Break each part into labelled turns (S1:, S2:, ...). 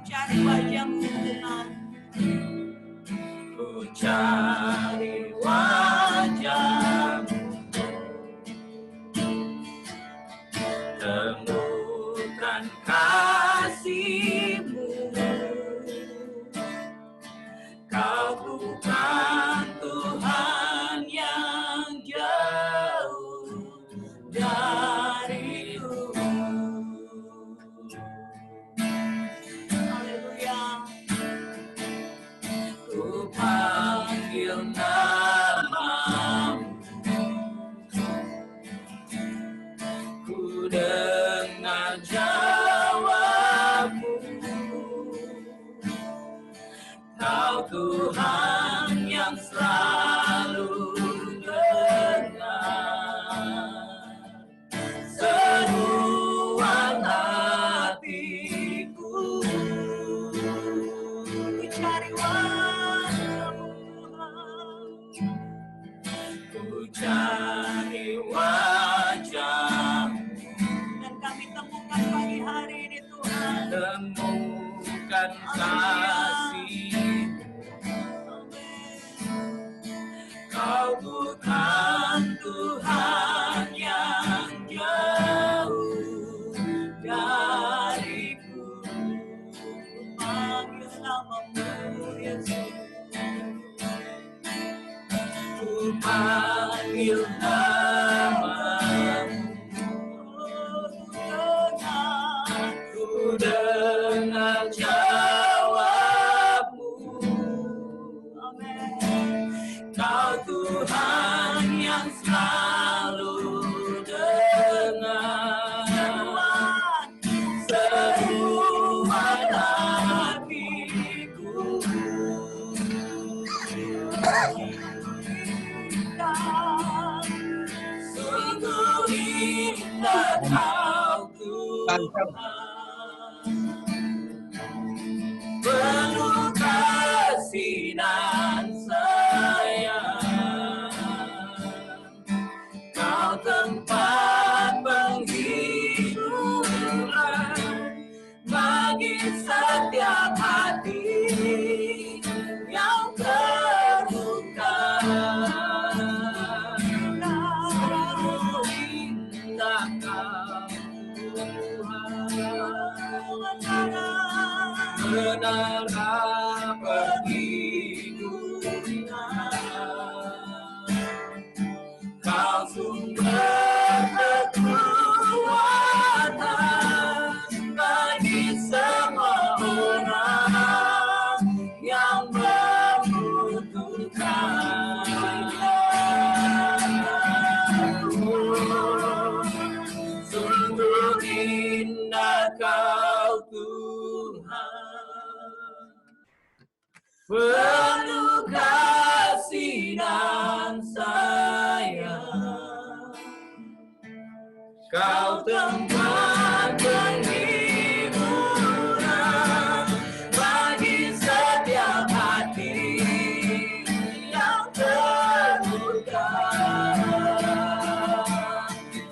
S1: Cari wajah-Mu Tuhan. Ku cari wajah-Mu, temukan kasih-Mu. Kau bukan Tuhan yang jauh dariku. Haleluya. Ku panggil nama-Mu, ku dengar jawab-Mu. Kau Tuhan yang selalu dengar seruan hatiku. Ku cari wajah-Mu, ku cari wajah-Mu. Dan kami temukan pagi hari ini Tuhan. Temukan kasih. Kau bukan Tuhan yang jauh dariku. Panggil nama-Mu Yesus. Ku panggil nama-Mu, ku dengar jawab-Mu. Kau Tuhan yang selalu dengar seruan hatiku. Sungguh indah Kau Tuhan, penuh kasih dan sayang. Kau tempat penghiburan bagi setiap hati yang terluka. Sungguh indah Kau Tuhan, benarkah perhitungan. Kau sumber kekuatan bagi semua orang yang membutuhkan. Sungguh indah Kau Tuhan, penuh kasih dan sayang. Kau tempat penghiburan bagi setiap hati yang terluka.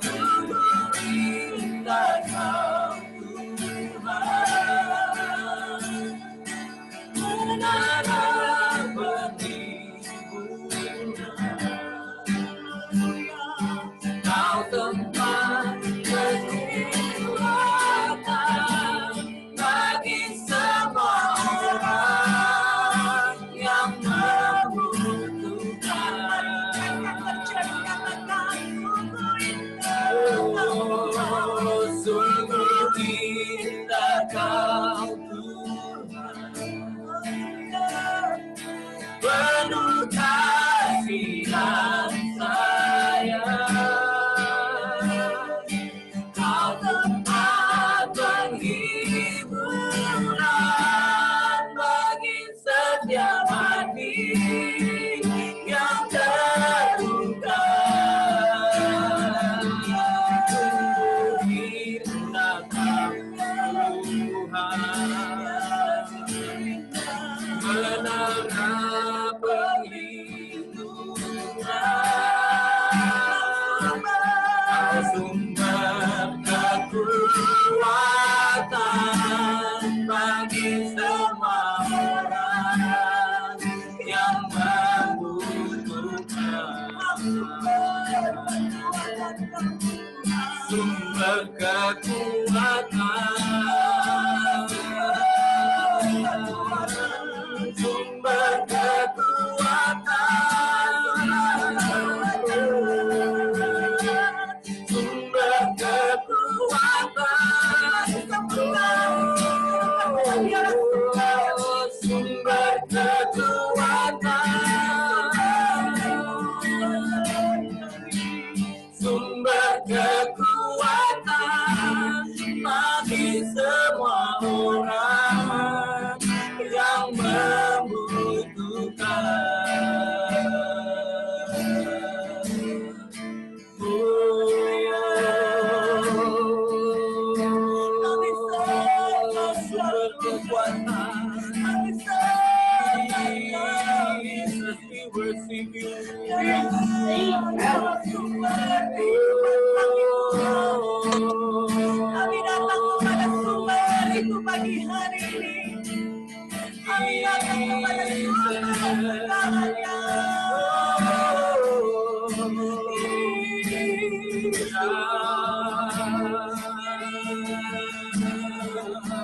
S1: Sungguh indah Kau Tuhan, menara penghiburan. Kau tempat kekuatan bagi semua orang yang membutuhkan. Oh, sungguh indah Kau Tuhan, penuh kasih dan sayang. Kau tempat penghiburan bagi setiap hati yang terluka. Sungguh indah Kau Tuhan, menara perlindungan. sumber kekuatan, sumber kekuatan, sumber kekuatan, sumber kekuatan, sumber kekuatan bagi semua orang yang
S2: Kami datang kepada sumber itu pagi hari ini. Kami datang kepada sumber kebenarannya.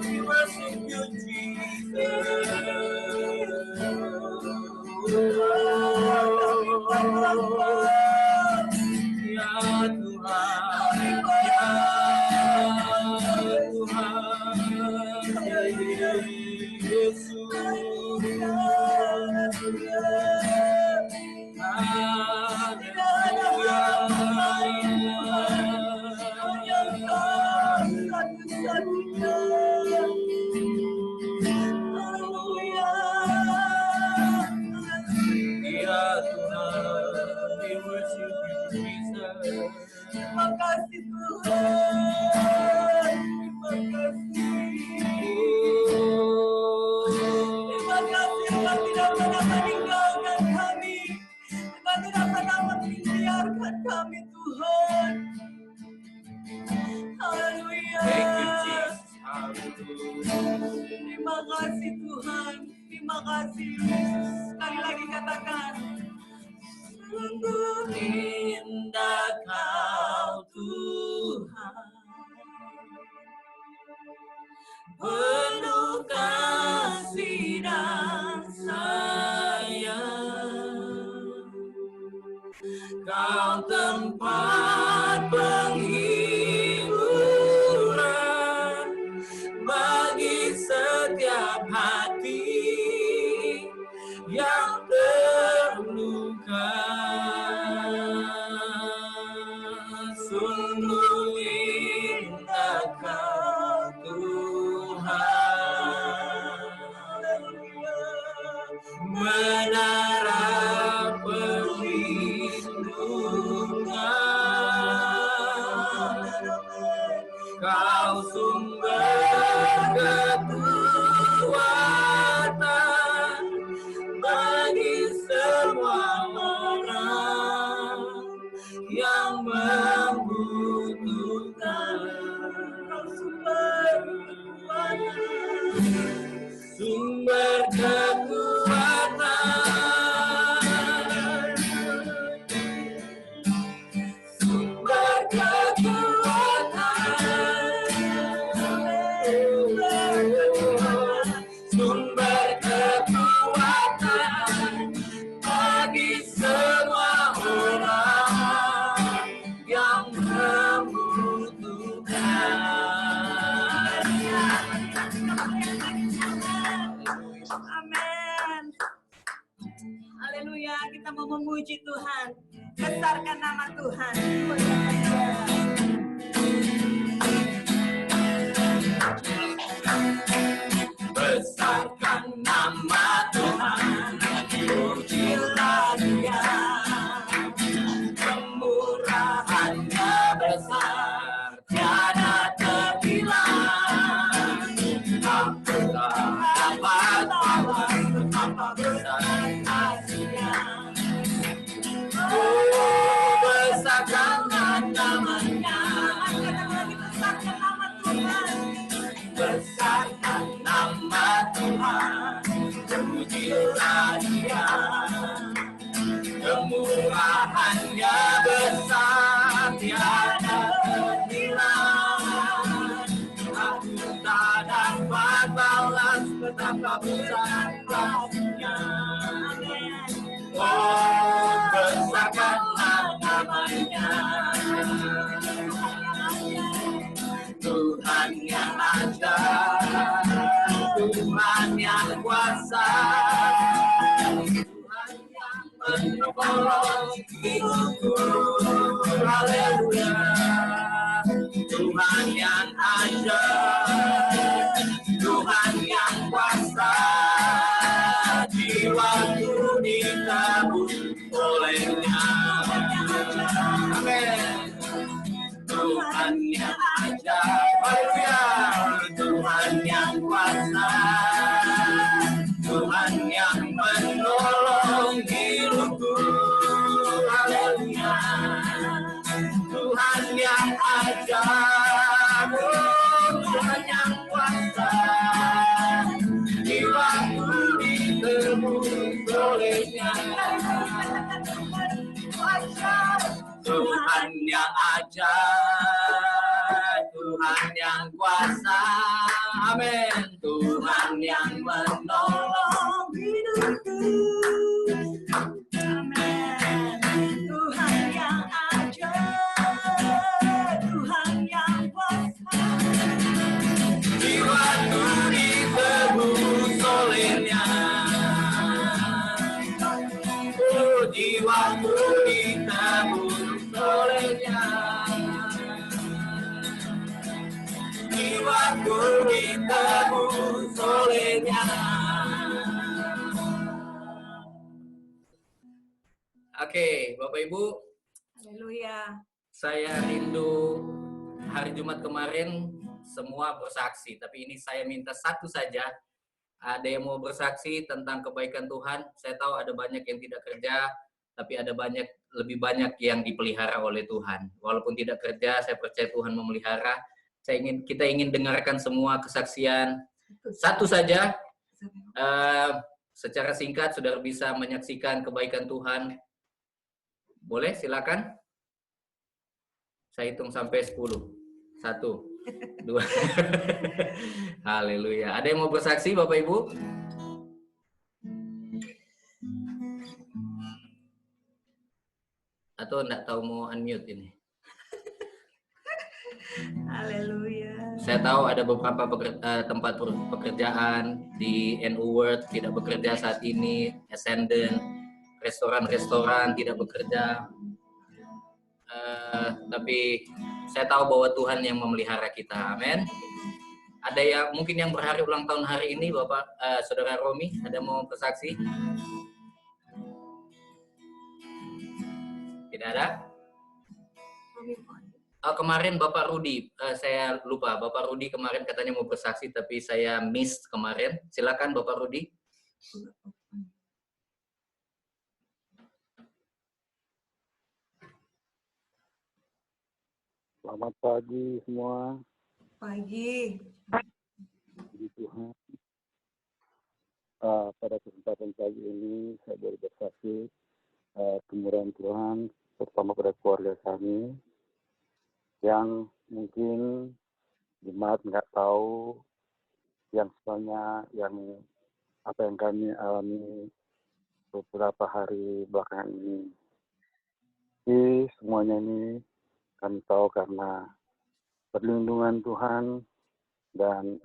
S1: We worship you, Jesus. Ya Tuhan, ya Yesus,
S2: Terima kasih Tuhan, terima kasih Engkau tidak pernah meninggalkan kami, Engkau tidak pernah membiarkan kami Tuhan. Haleluya. Terima kasih Tuhan, terima kasih. Sekali lagi katakan, sungguh indah Kau Tuhan, penuh kasih dan sayang. Kau tempat penghiburan bagi setiap hati yang terluka. Sungguh indah Kau Tuhan, menara perlindungan. Kau sumber kekuatan bagi semua orang yang membutuhkan. Kau sumber kekuatan, sumber kekuatan, sumber kekuatan, sumber kekuatan bagi semua orang yang membutuhkan. Amin. Haleluya, kita mau memuji Tuhan. Besarkan nama Tuhan. Besarkan nama Tuhan, pujilah Dia. Kemurahannya besar, tiada terhilang. Apalah dapat betapa besar kasih-Nya. Oh, besarkan
S1: betapa besar kasih-Nya. Oh, besarkanlah namanya. Tuhan yang ajaib, Tuhan yang kuasa, Tuhan yang menolong hidupku. Haleluya. Tuhan yang ajaib, Tuhan yang kuasa, jiwaku ditebus oleh-Nya. Amin. Tuhan yang ajaib, haleluya. Tuhan yang kuasa, Tuhan yang menolong hidupku. Haleluya. Tuhan yang ajaib, Tuhan yang kuasa, jiwaku ditebus oleh-Nya. Tuhan yang ajaib, Tuhan yang kuasa, amin. Tuhan yang menolong hidupku, amin. Tuhan yang ajaib, Tuhan yang kuasa, jiwaku ditebus oleh-Nya. Oh, jiwaku ditebus oleh-Nya. Jiwaku ditebus oleh-Nya. Oke, Bapak Ibu.
S2: Haleluya.
S1: Saya rindu hari Jumat kemarin semua bersaksi, tapi ini saya minta satu saja. Ada yang mau bersaksi tentang kebaikan Tuhan. Saya tahu ada banyak yang tidak kerja, tapi ada lebih banyak yang dipelihara oleh Tuhan. Walaupun tidak kerja, saya percaya Tuhan memelihara. Kita ingin dengarkan semua kesaksian. Satu saja, secara singkat, saudara bisa menyaksikan kebaikan Tuhan. Boleh, silakan. Saya hitung sampai 10. 1, 2. Haleluya. Ada yang mau bersaksi, Bapak Ibu? Atau enggak tahu mau unmute ini?
S2: Haleluya.
S1: Saya tahu ada beberapa tempat pekerjaan di NU World tidak bekerja saat ini, Ascendant, restoran-restoran tidak bekerja. Tapi saya tahu bahwa Tuhan yang memelihara kita. Amin. Ada yang mungkin yang berhari ulang tahun hari ini, Bapak, Saudara Romi, ada mau bersaksi? Tidak ada? Kemarin Bapak Rudi, saya lupa. Bapak Rudi kemarin katanya mau bersaksi, tapi saya miss kemarin. Silakan Bapak Rudi.
S3: Selamat pagi semua.
S2: Pagi.
S3: Puji Tuhan. Pada kesempatan pagi ini saya boleh bersaksi kemurahan Tuhan terutama pada keluarga kami yang mungkin jemaat nggak tahu yang sebenarnya yang apa yang kami alami beberapa hari belakangan ini. Jadi semuanya ini kami tahu karena perlindungan Tuhan dan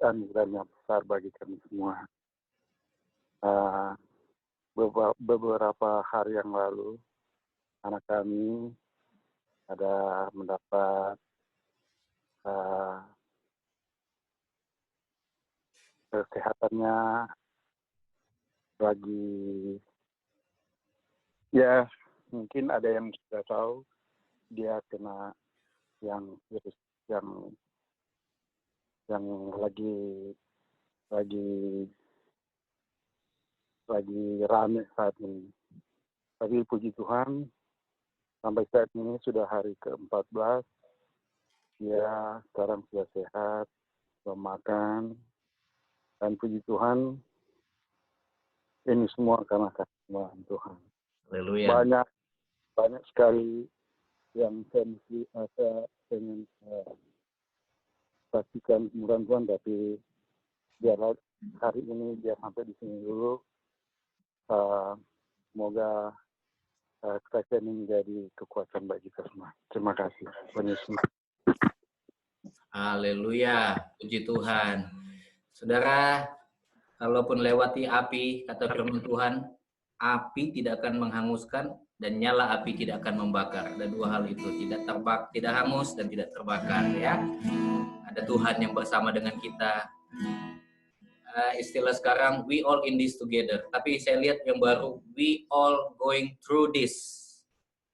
S3: anugerahnya besar bagi kami semua. Beberapa hari yang lalu anak kami ada mendapat kesehatannya lagi, ya mungkin ada yang sudah tahu dia kena yang virus yang lagi rame saat ini. Tapi puji Tuhan sampai saat ini sudah hari ke-14, dia sekarang sudah sehat, makan, dan puji Tuhan ini semua karena kasih Tuhan.
S1: Haleluya.
S3: Banyak sekali yang saya pengen pastikan kemudahan Tuhan, tapi biarlah hari ini biar sampai di sini dulu. Semoga kesaksian ini menjadi kekuatan bagi kita semua. Terima kasih. Tuhan Yesus.
S1: Haleluya, puji Tuhan. Saudara, kalaupun lewati api, kata firman Tuhan, api tidak akan menghanguskan dan nyala api tidak akan membakar. Ada dua hal itu, tidak hangus dan tidak terbakar, ya. Ada Tuhan yang bersama dengan kita. Istilah sekarang, we all in this together. Tapi saya lihat yang baru, we all going through this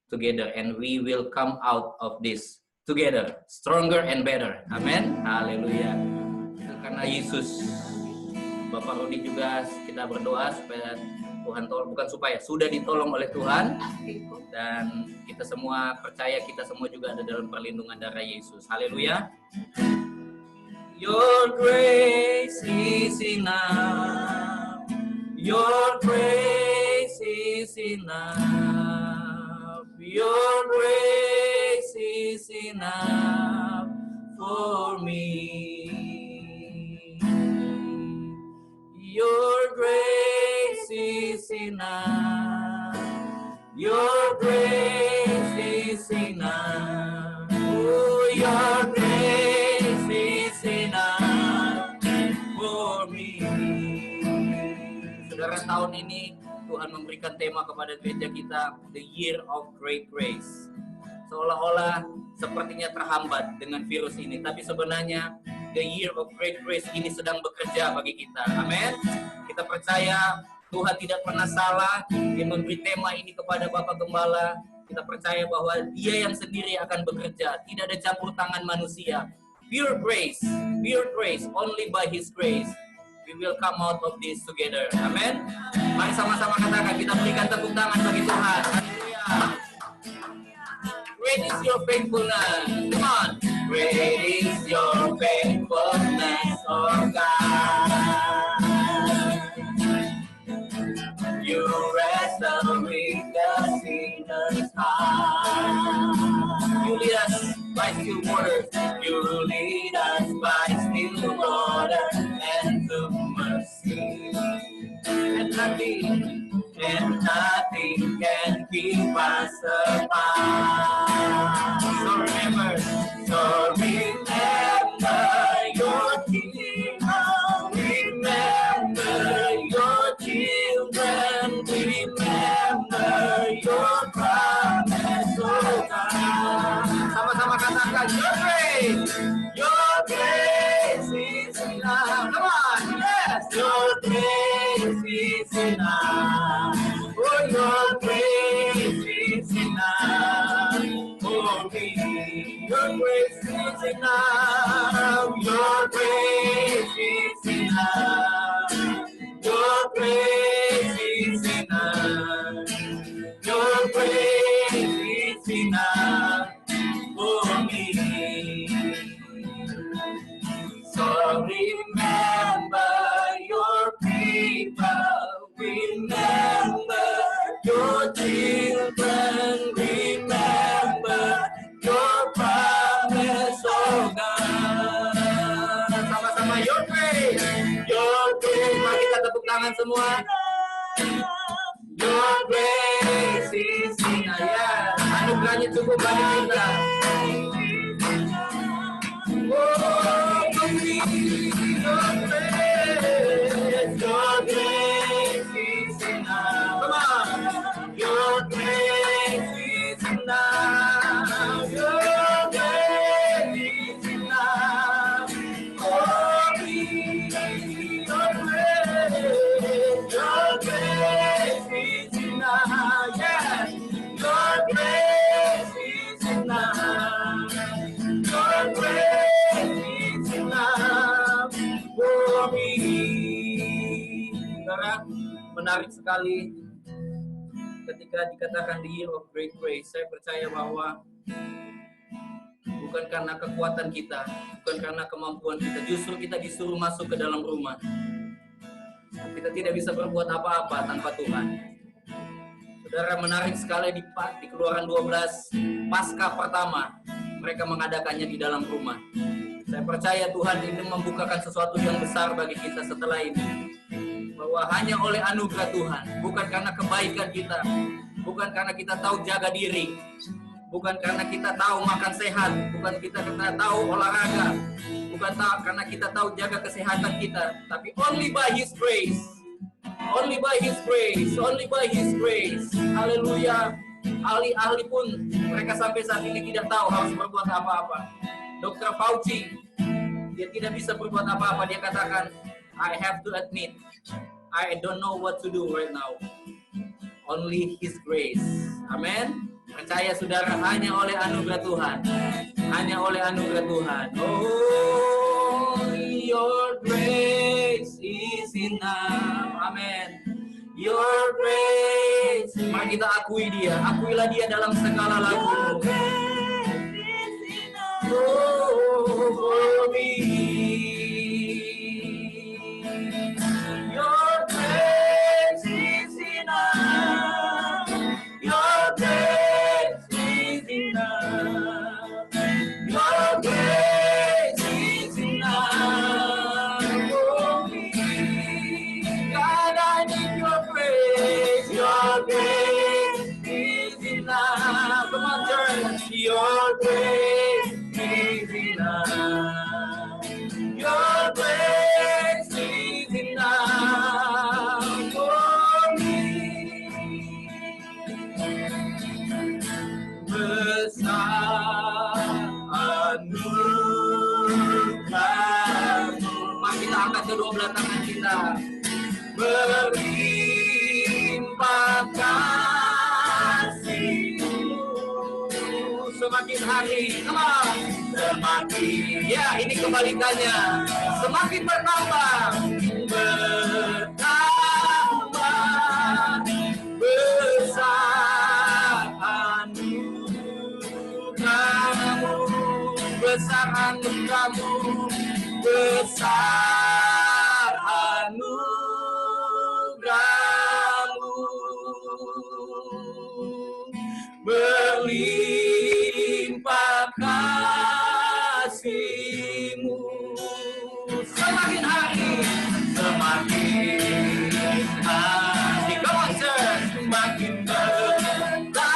S1: together and we will come out of this together, stronger and better. Amin. Haleluya. Karena Yesus, Bapak Rudi juga kita berdoa supaya Tuhan tolong, bukan supaya, sudah ditolong oleh Tuhan, dan kita semua percaya kita semua juga ada dalam perlindungan darah Yesus. Haleluya. Your grace is enough. Your grace is enough. Your grace is enough for me. Your grace is enough. Your grace is enough. Oh, your grace is enough for me. Saudara, tahun ini Tuhan memberikan tema kepada gereja kita, The Year of Great Grace. Seolah-olah sepertinya terhambat dengan virus ini, tapi sebenarnya The Year of Great Grace ini sedang bekerja bagi kita. Amin. Kita percaya Tuhan tidak pernah salah. Dia memberi tema ini kepada Bapak Gembala. Kita percaya bahwa Dia yang sendiri akan bekerja. Tidak ada campur tangan manusia. Pure grace, only by His grace. We will come out of this together. Amen. Mari sama-sama katakan, kita berikan tepuk tangan bagi Tuhan. Haleluya. Great is your faithfulness. Come on. Great is your faithfulness, oh God. You wrestle with the sinner's heart. You lead us by still waters. You lead us by still water and through mercy. And nothing can keep us apart. So remember your kingdom. Remember your children. Remember your promise, oh God. Sama-sama katakan, your grace is enough. Come on, yes, your grace is enough. Oh, your grace is enough for me. Your grace is enough. Your grace is enough. Your grace is enough. Your grace is enough for me. So remember your people, remember your children, remember your promise, oh God. Sama-sama your grace. Mari kita tepuk tangan semua. Your grace is enough. Anugerahnya cukup bagi kita. Oh, your grace is enough. Come on. Your grace is enough. Your grace is enough for me. Your grace is enough. Yes. Your grace is enough. Your grace is enough for me. Saudara, menarik sekali ketika dikatakan the year of great grace. Saya percaya bahwa bukan karena kekuatan kita, bukan karena kemampuan kita, justru kita disuruh masuk ke dalam rumah. Kita tidak bisa berbuat apa-apa tanpa Tuhan. Saudara, menarik sekali di Keluaran 12, Paskah pertama, mereka mengadakannya di dalam rumah. Saya percaya Tuhan ini membukakan sesuatu yang besar bagi kita setelah ini. Bahwa hanya oleh anugerah Tuhan, bukan karena kebaikan kita, bukan karena kita tahu jaga diri, bukan karena kita tahu makan sehat, bukan karena tahu olahraga, bukan karena kita tahu jaga kesehatan kita, tapi only by His grace. Only by His grace, only by His grace. Haleluya. Ahli-ahli pun mereka sampai saat ini tidak tahu harus berbuat apa-apa. Dr. Fauci, dia tidak bisa berbuat apa-apa. Dia katakan, I have to admit, I don't know what to do right now. Only His grace. Amen. Percaya saudara, hanya oleh anugerah Tuhan. Hanya oleh anugerah Tuhan. Oh, your grace is enough. Amen. Your grace. Mari kita akui Dia. Akuilah Dia dalam segala lagu. Oh, for me. Your grace is enough. Your grace is enough. Your grace is enough for me. God, I need your grace. Your grace is enough. Come on, church. Your grace is enough. Your grace is enough for me. Besar anugerah-Mu. Mari kita angkat kedua belah tangan kita. Berlimpah kasih-Mu. Semakin hari, come on. Semakin, ya ini kebalikannya. Semakin bertambah. Bertambah. Besar anugerah-Mu. Besar anugerah-Mu. Besar anugerah-Mu. Berlimpah kasih-Mu. Semakin hari, semakin hari. Come on, church. Semakin bertambah.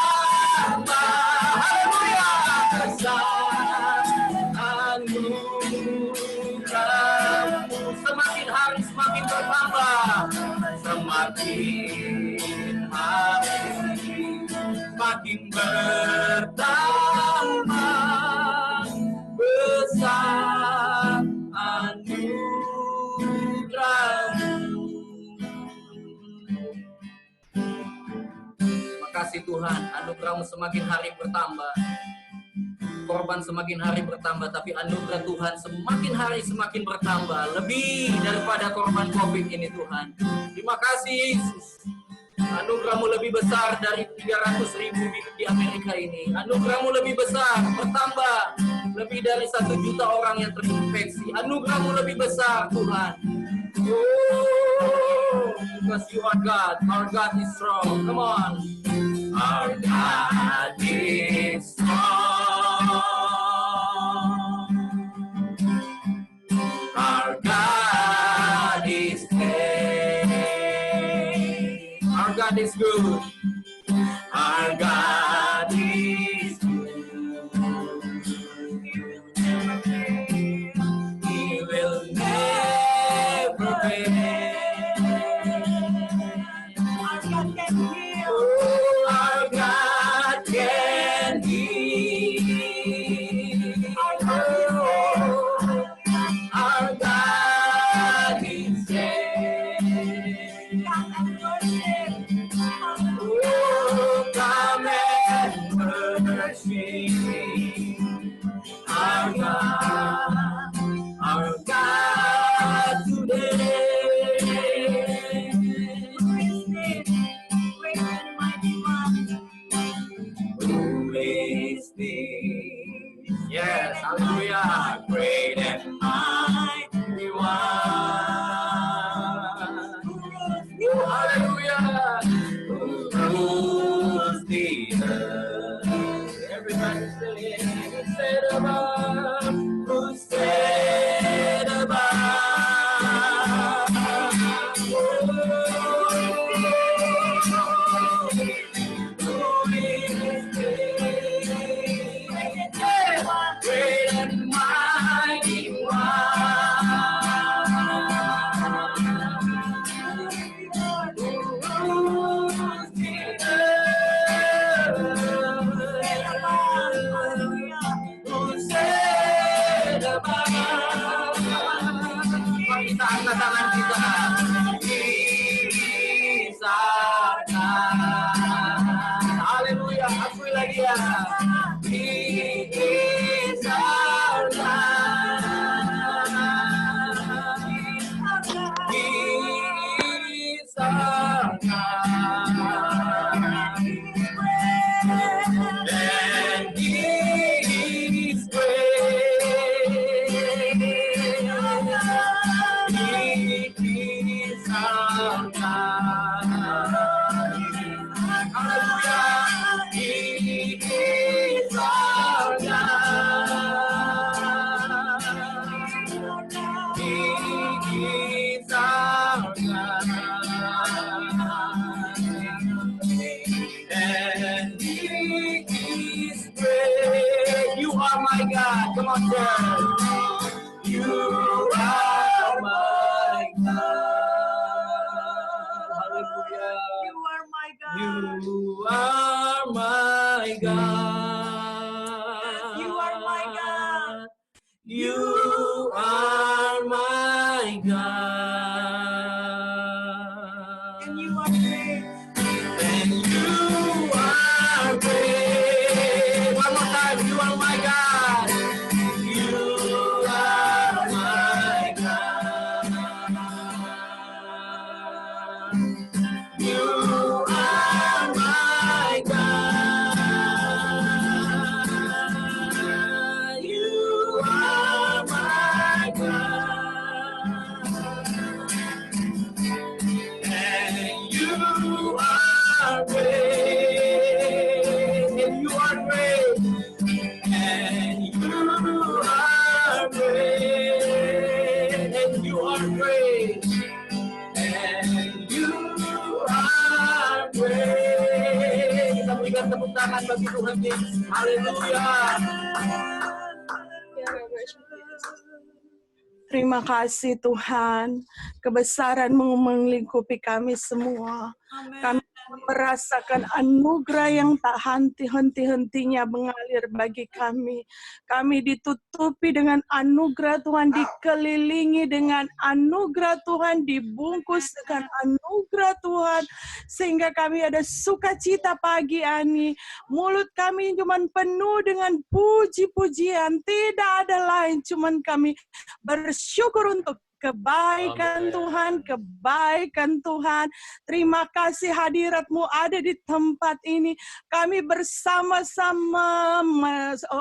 S1: Haleluya. Besar anugerah-Mu. Semakin hari, semakin bertambah. Semakin hari, makin bertambah. Besar anugerah-Mu. Makasih Tuhan, anugerah-Mu semakin hari bertambah. Korban semakin hari bertambah, tapi anugerah Tuhan semakin hari semakin bertambah. Lebih daripada korban COVID ini Tuhan. Terima kasih Yesus. Anugerah-Mu lebih besar dari 300.000 di Amerika ini. Anugerah-Mu lebih besar, bertambah. Lebih dari 1 juta orang yang terinfeksi. Anugerah-Mu lebih besar, Tuhan. Oh, because you are God. Our God is strong. Come on. Our God is strong. Our God is great. Our God is good. Our God is good. He will never fail. Our God can heal. Our God can heal. Our God is great. Oh, come and worship our God today. Who is this? Yes, hallelujah. Great and mighty one. Hallelujah. Who rules the earth? Everybody say, set above. Who stands are my God. Come on, church. You are my God. Hallelujah.
S2: You are my God.
S1: You are my God.
S2: You are my God.
S1: You are my God.
S2: And you are great.
S1: And you are great. One more time. You are my God. You are my God. You are my God. You are my God. And you are great. And you are great. And you are great. And you are great. And you are great. Kita berikan tepuk tangan bagi Tuhan Yesus. Haleluya.
S4: Terima kasih Tuhan, kebesaran-Mu melingkupi kami semua. Kami merasakan anugerah yang tak henti-hentinya mengalir bagi kami. Kami ditutupi dengan anugerah Tuhan, dikelilingi dengan anugerah Tuhan, dibungkus dengan anugerah Tuhan, sehingga kami ada sukacita pagi ini. Mulut kami cuma penuh dengan puji-pujian, tidak ada lain, cuma kami bersyukur untuk kebaikan Tuhan, kebaikan Tuhan. Terima kasih hadirat-Mu ada di tempat ini. Kami bersama-sama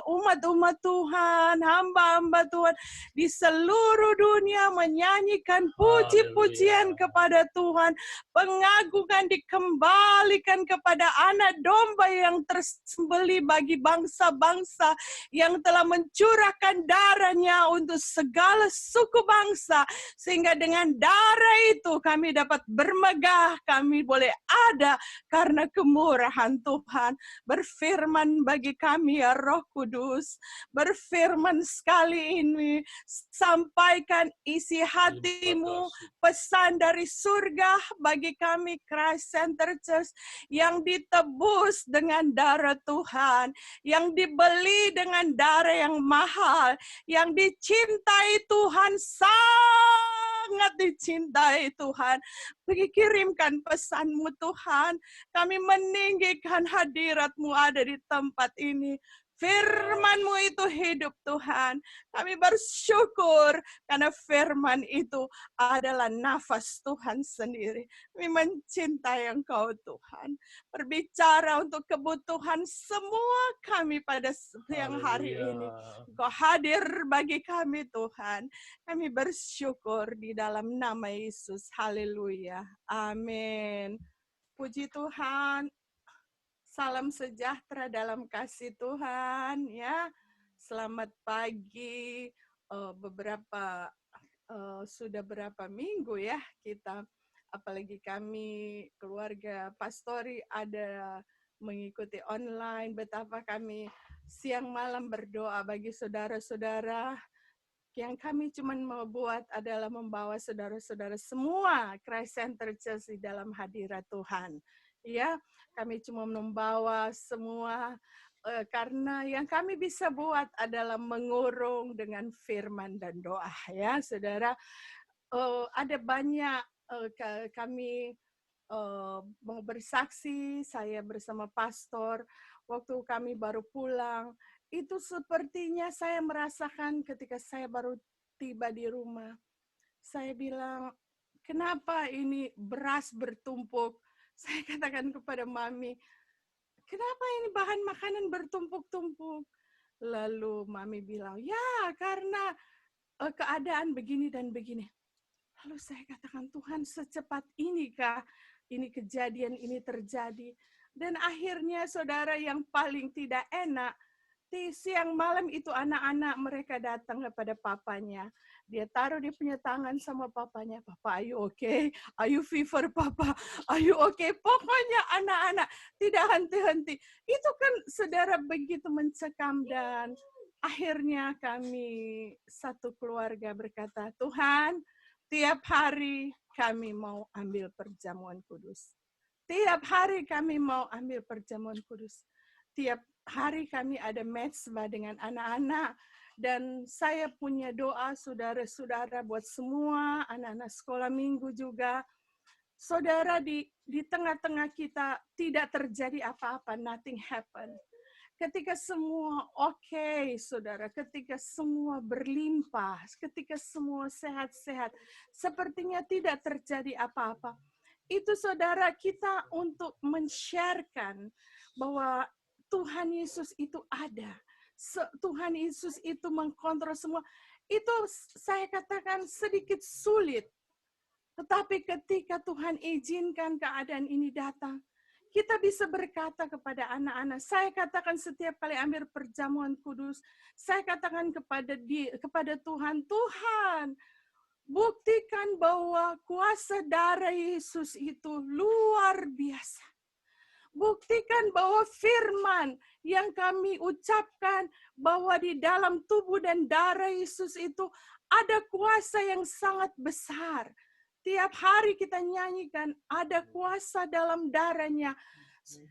S4: umat-umat Tuhan, hamba-hamba Tuhan di seluruh dunia menyanyikan puji-pujian kepada Tuhan. Pengagungan dikembalikan kepada anak domba yang tersembelih bagi bangsa-bangsa yang telah mencurahkan darahnya untuk segala suku bangsa. Sehingga dengan darah itu kami dapat bermegah, kami boleh ada karena kemurahan Tuhan. Berfirman bagi kami ya Roh Kudus, berfirman sekali ini, sampaikan isi hati-Mu, pesan dari surga bagi kami Christ Center Church yang ditebus dengan darah Tuhan, yang dibeli dengan darah yang mahal, yang dicintai Tuhan, sangat dicintai Tuhan. Kirimkan pesan-Mu Tuhan. Kami meninggikan hadirat-Mu ada di tempat ini. Firman-Mu itu hidup Tuhan. Kami bersyukur karena firman itu adalah nafas Tuhan sendiri. Kami mencintai Engkau Tuhan. Berbicara untuk kebutuhan semua kami pada siang hari ini. Engkau hadir bagi kami Tuhan. Kami bersyukur di dalam nama Yesus. Haleluya. Amin. Puji Tuhan. Salam sejahtera dalam kasih Tuhan ya. Selamat pagi. Sudah berapa minggu ya kita, apalagi kami keluarga pastori ada mengikuti online, betapa kami siang malam berdoa bagi saudara-saudara. Yang kami cuma mau buat adalah membawa saudara-saudara semua Christ Center Church di dalam hadirat Tuhan. Ya, kami cuma membawa semua karena yang kami bisa buat adalah mengurung dengan firman dan doa ya, saudara. Ada banyak kami mau bersaksi, saya bersama pastor waktu kami baru pulang, itu sepertinya saya merasakan ketika saya baru tiba di rumah. Saya bilang, kenapa ini beras bertumpuk? Saya katakan kepada Mami, kenapa ini bahan makanan bertumpuk-tumpuk? Lalu Mami bilang, ya karena keadaan begini dan begini. Lalu saya katakan, Tuhan secepat inikah ini kejadian ini terjadi? Dan akhirnya saudara yang paling tidak enak, di siang malam itu anak-anak mereka datang kepada papanya. Dia taruh dia punya tangan sama papanya. Papa, are you okay? Are you fever, Papa? Are you okay? Pokoknya anak-anak tidak henti-henti. Itu kan saudara begitu mencekam dan akhirnya kami satu keluarga berkata, Tuhan, tiap hari kami mau ambil perjamuan kudus. Tiap hari kami mau ambil perjamuan kudus. Tiap hari kami ada mezbah dengan anak-anak. Dan saya punya doa saudara-saudara buat semua anak-anak sekolah minggu juga. Saudara, di tengah-tengah kita tidak terjadi apa-apa, nothing happen. Ketika semua oke, saudara, ketika semua berlimpah, ketika semua sehat-sehat, sepertinya tidak terjadi apa-apa. Itu saudara kita untuk men-sharekan bahwa Tuhan Yesus itu ada. Tuhan Yesus itu mengkontrol semua. Itu saya katakan sedikit sulit. Tetapi ketika Tuhan izinkan keadaan ini datang, kita bisa berkata kepada anak-anak, saya katakan setiap kali ambil perjamuan kudus, saya katakan kepada Tuhan, Tuhan, buktikan bahwa kuasa darah Yesus itu luar biasa. Buktikan bahwa firman yang kami ucapkan bahwa di dalam tubuh dan darah Yesus itu ada kuasa yang sangat besar. Tiap hari kita nyanyikan ada kuasa dalam darahnya.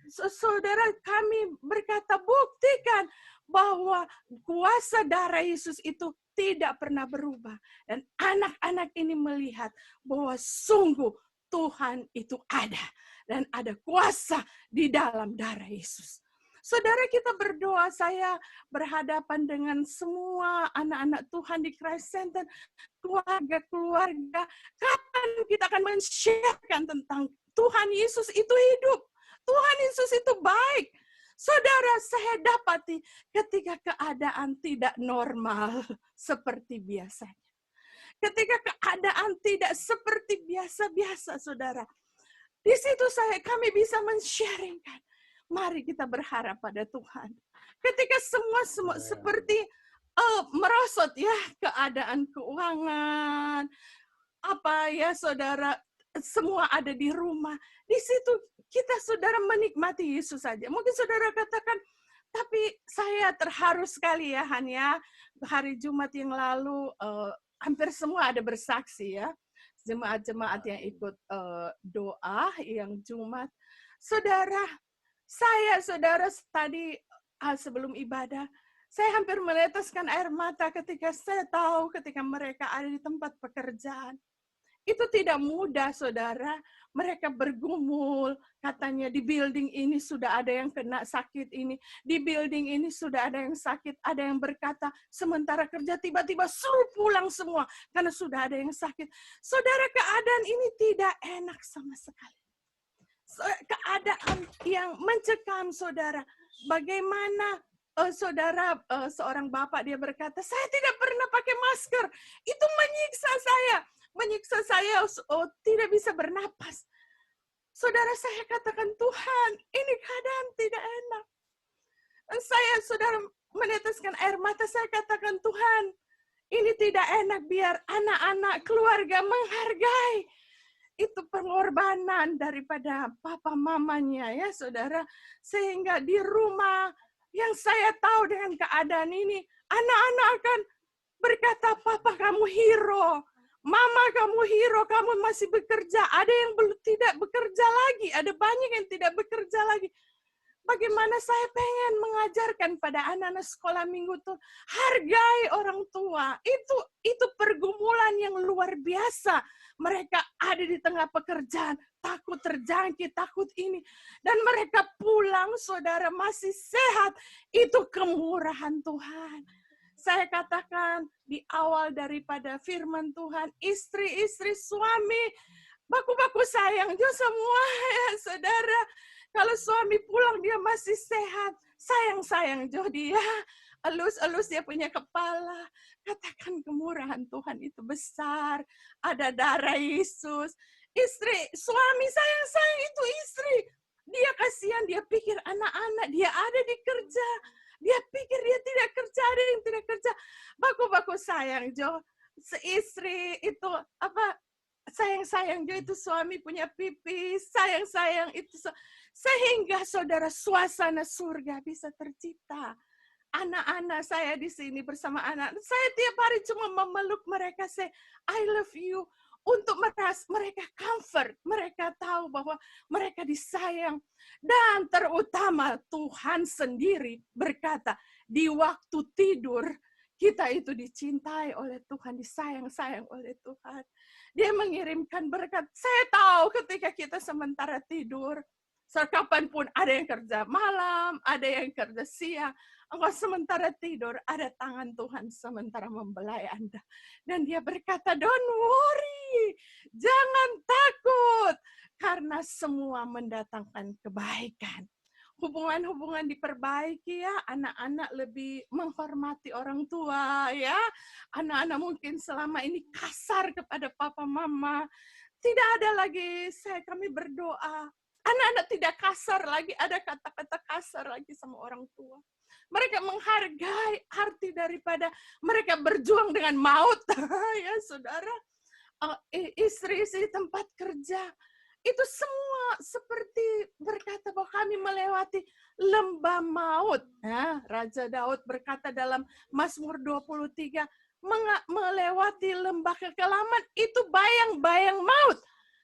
S4: Saudara, kami berkata buktikan bahwa kuasa darah Yesus itu tidak pernah berubah. Dan anak-anak ini melihat bahwa sungguh Tuhan itu ada. Dan ada kuasa di dalam darah Yesus. Saudara, kita berdoa, saya berhadapan dengan semua anak-anak Tuhan di Christ Center, keluarga-keluarga. Kapan kita akan men-sharekan tentang Tuhan Yesus itu hidup. Tuhan Yesus itu baik. Saudara, saya dapati ketika keadaan tidak normal seperti biasanya. Ketika keadaan tidak seperti biasa-biasa, saudara. Di situ kami bisa men-sharingkan. Mari kita berharap pada Tuhan. Ketika semua seperti merosot ya, keadaan keuangan, apa ya saudara, semua ada di rumah. Di situ kita saudara menikmati Yesus saja. Mungkin saudara katakan, tapi saya terharu sekali ya Han ya. Hari Jumat yang lalu hampir semua ada bersaksi ya. Jemaat-jemaat yang ikut doa yang Jumat. Saudara tadi sebelum ibadah, saya hampir meneteskan air mata ketika saya tahu ketika mereka ada di tempat pekerjaan. Itu tidak mudah, saudara. Mereka bergumul, katanya di building ini sudah ada yang kena sakit ini, di building ini sudah ada yang sakit, ada yang berkata sementara kerja tiba-tiba suruh pulang semua karena sudah ada yang sakit. Saudara, keadaan ini tidak enak sama sekali. Keadaan yang mencekam, saudara. Bagaimana saudara, seorang bapak dia berkata, saya tidak pernah pakai masker. Itu menyiksa saya, tidak bisa bernapas. Saudara, saya katakan, Tuhan, ini keadaan tidak enak. Dan saya, saudara, meneteskan air mata, saya katakan, Tuhan, ini tidak enak, biar anak-anak keluarga menghargai itu pengorbanan daripada papa mamanya ya saudara, sehingga di rumah yang saya tahu dengan keadaan ini, anak-anak akan berkata, papa kamu hero, mama kamu hero, kamu masih bekerja. Ada yang tidak bekerja lagi, ada banyak yang tidak bekerja lagi. Bagaimana saya pengen mengajarkan pada anak-anak sekolah minggu itu, hargai orang tua. Itu pergumulan yang luar biasa. Mereka ada di tengah pekerjaan, takut terjangkit, takut ini. Dan mereka pulang, saudara, masih sehat. Itu kemurahan Tuhan. Saya katakan di awal daripada firman Tuhan, istri-istri, suami, baku-baku sayang juga semua ya saudara. Kalau suami pulang dia masih sehat, sayang-sayang juga dia. Elus-elus dia punya kepala. Katakan kemurahan Tuhan itu besar. Ada darah Yesus. Suami sayang-sayang itu istri. Dia kasihan, dia pikir anak-anak, dia ada di kerja. Dia pikir dia tidak kerja, ada yang tidak kerja. Baku-baku sayang Jo. Seistri itu sayang-sayang Jo itu suami punya pipi. Sayang-sayang itu. Sehingga saudara suasana surga bisa tercipta. anak-anak saya di sini bersama anak, saya tiap hari cuma memeluk mereka, say, I love you. Untuk mereka comfort, mereka tahu bahwa mereka disayang. Dan terutama Tuhan sendiri berkata, di waktu tidur, kita itu dicintai oleh Tuhan, disayang-sayang oleh Tuhan. Dia mengirimkan berkat. Saya tahu ketika kita sementara tidur, kapanpun ada yang kerja malam, ada yang kerja siang, engkau sementara tidur, ada tangan Tuhan sementara membelai Anda. Dan dia berkata, don't worry, jangan takut, karena semua mendatangkan kebaikan. Hubungan-hubungan diperbaiki ya, anak-anak lebih menghormati orang tua ya. Anak-anak mungkin selama ini kasar kepada papa mama. Tidak ada lagi kami berdoa. Anak-anak tidak kasar lagi, ada kata-kata kasar lagi sama orang tua. Mereka menghargai arti daripada mereka berjuang dengan maut. Ya saudara, istri-istri tempat kerja, itu semua seperti berkata bahwa kami melewati lembah maut. Ya, Raja Daud berkata dalam Mazmur 23, melewati lembah kekelaman itu bayang-bayang maut.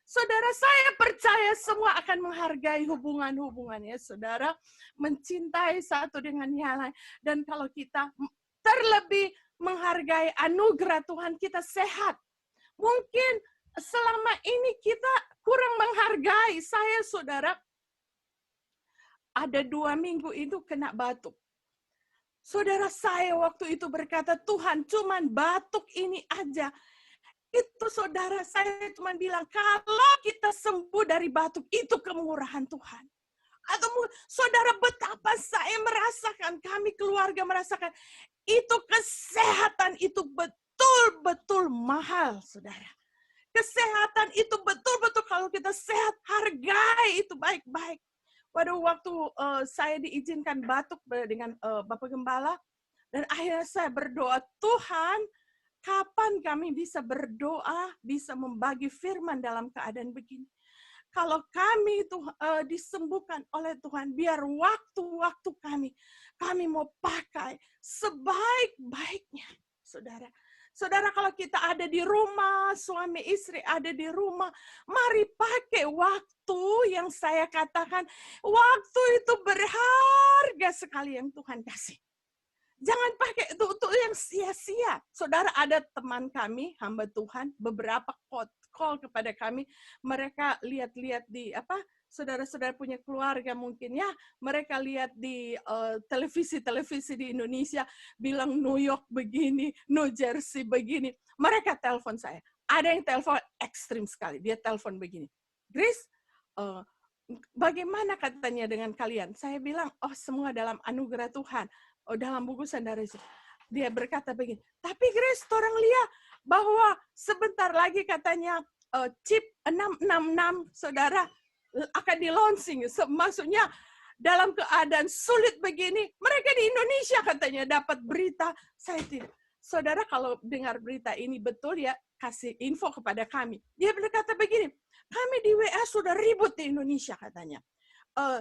S4: Saudara, saya percaya semua akan menghargai hubungan-hubungannya, saudara, mencintai satu dengan yang lain. Dan kalau kita terlebih menghargai anugerah Tuhan, kita sehat. Mungkin selama ini kita kurang menghargai. Saya, saudara, ada 2 minggu itu kena batuk. Saudara, saya waktu itu berkata, Tuhan, cuman batuk ini aja. Itu saudara, saya cuma bilang, kalau kita sembuh dari batuk, itu kemurahan Tuhan. Atau saudara, betapa saya merasakan, kami keluarga merasakan, itu kesehatan itu betul-betul mahal, saudara. Kesehatan itu betul-betul kalau kita sehat, hargai itu baik-baik. Pada waktu saya diizinkan batuk dengan Bapak Gembala, dan akhirnya saya berdoa, Tuhan, kapan kami bisa berdoa, bisa membagi firman dalam keadaan begini? Kalau kami itu disembuhkan oleh Tuhan, biar waktu-waktu kami mau pakai sebaik-baiknya, saudara. Saudara, kalau kita ada di rumah, suami istri ada di rumah, mari pakai waktu yang saya katakan, waktu itu berharga sekali yang Tuhan kasih. Jangan pakai itu yang sia-sia. Saudara, ada teman kami, hamba Tuhan, beberapa call kepada kami, mereka lihat-lihat di saudara-saudara punya keluarga mungkin ya, mereka lihat di televisi di Indonesia, bilang New York begini, New Jersey begini. Mereka telepon saya. Ada yang telepon ekstrim sekali. Dia telepon begini, Grace, bagaimana katanya dengan kalian? Saya bilang, oh semua dalam anugerah Tuhan. Oh, dalam bungkusan dari situ. Dia berkata begini, tapi Grace, orang lihat bahwa sebentar lagi katanya chip 666, saudara, akan di-launching. Maksudnya dalam keadaan sulit begini, mereka di Indonesia katanya dapat berita. Saya tidak. Saudara, kalau dengar berita ini betul ya, kasih info kepada kami. Dia berkata begini, kami di WA sudah ribut di Indonesia katanya.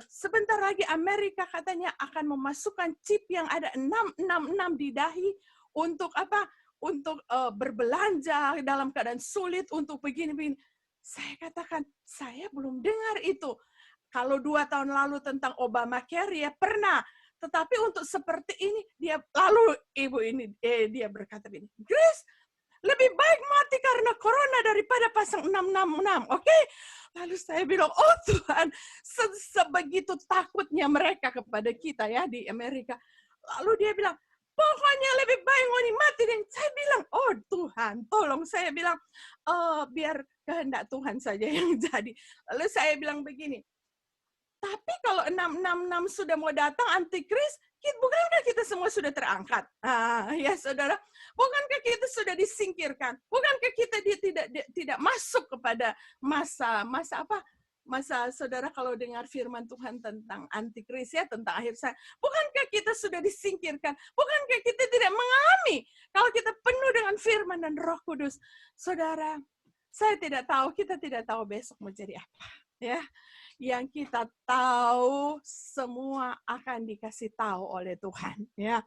S4: Sebentar lagi Amerika katanya akan memasukkan chip yang ada 666 di dahi untuk apa? Untuk berbelanja dalam keadaan sulit, untuk begini-begini. Saya katakan, saya belum dengar itu. Kalau 2 tahun lalu tentang Obamacare ya pernah. Tetapi untuk seperti ini, lalu ibu ini, dia berkata begini, Grace, lebih baik mati karena corona daripada pasang 666, oke? Lalu saya bilang, oh Tuhan, sebegitu takutnya mereka kepada kita ya di Amerika. Lalu dia bilang, pokoknya lebih baik ngoni mati. Dan saya bilang, oh Tuhan, tolong. Saya bilang, biar kehendak Tuhan saja yang jadi. Lalu saya bilang begini, tapi kalau 666 sudah mau datang antikris, bukankah kita semua sudah terangkat? Ya saudara, bukankah kita sudah disingkirkan? Bukankah kita tidak masuk kepada masa apa? Masa saudara kalau dengar firman Tuhan tentang antikris ya, tentang akhir saya, bukankah kita sudah disingkirkan? Bukankah kita tidak mengalami kalau kita penuh dengan firman dan Roh Kudus? Saudara, saya tidak tahu, kita tidak tahu besok mau jadi apa. ya, yang kita tahu semua akan dikasih tahu oleh Tuhan, ya.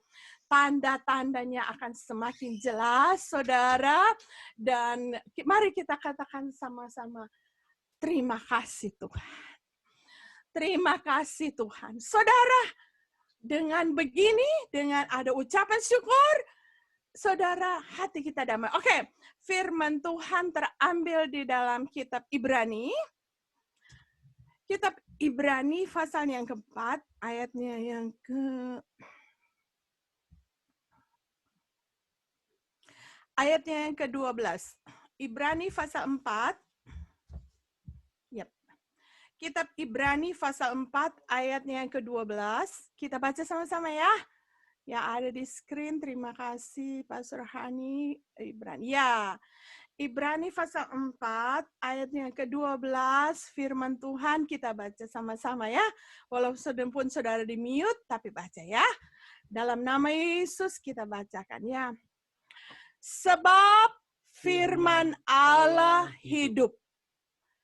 S4: Tanda-tandanya akan semakin jelas, saudara. Dan mari kita katakan sama-sama, terima kasih Tuhan. Terima kasih Tuhan. Saudara, dengan begini, dengan ada ucapan syukur, saudara, hati kita damai. Oke, firman Tuhan terambil di dalam kitab Ibrani. Kitab Ibrani pasal yang keempat, ayatnya yang ke-12. Ibrani pasal 4. Yep. Kitab Ibrani pasal 4 ayatnya yang ke-12. Kita baca sama-sama ya. Ya, ada di screen. Terima kasih Pastor Hani. Ibrani. Ya. Ibrani pasal 4 ayatnya yang ke-12, firman Tuhan kita baca sama-sama ya. Walaupun saudara di mute, tapi baca ya. Dalam nama Yesus kita bacakan ya. Sebab firman Allah hidup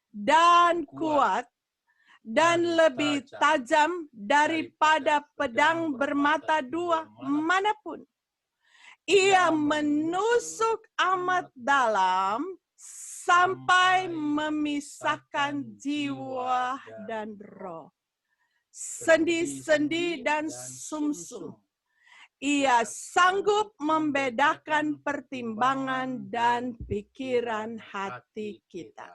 S4: dan kuat dan lebih tajam daripada pedang bermata dua manapun. Ia menusuk amat dalam sampai memisahkan jiwa dan roh, sendi-sendi dan sumsum. Ia sanggup membedakan pertimbangan dan pikiran hati kita.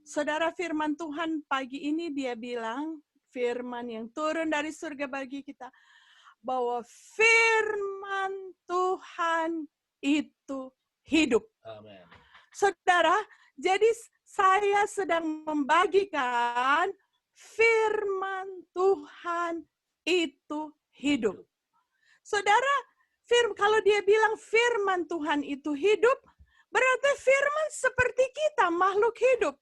S4: Saudara, firman Tuhan pagi ini dia bilang, firman yang turun dari surga bagi kita, bahwa firman Tuhan itu hidup.
S5: Amen.
S4: Saudara, jadi saya sedang membagikan firman Tuhan itu hidup. Saudara, kalau dia bilang firman Tuhan itu hidup, berarti firman seperti kita, makhluk hidup.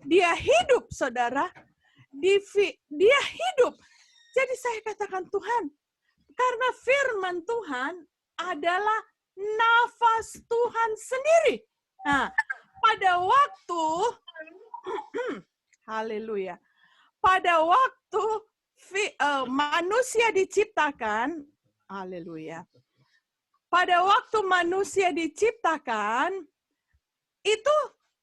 S4: Dia hidup, saudara. Dia hidup. Jadi saya katakan, Tuhan, karena firman Tuhan adalah nafas Tuhan sendiri. Nah, pada waktu, haleluya, pada waktu manusia diciptakan, haleluya, pada waktu manusia diciptakan, itu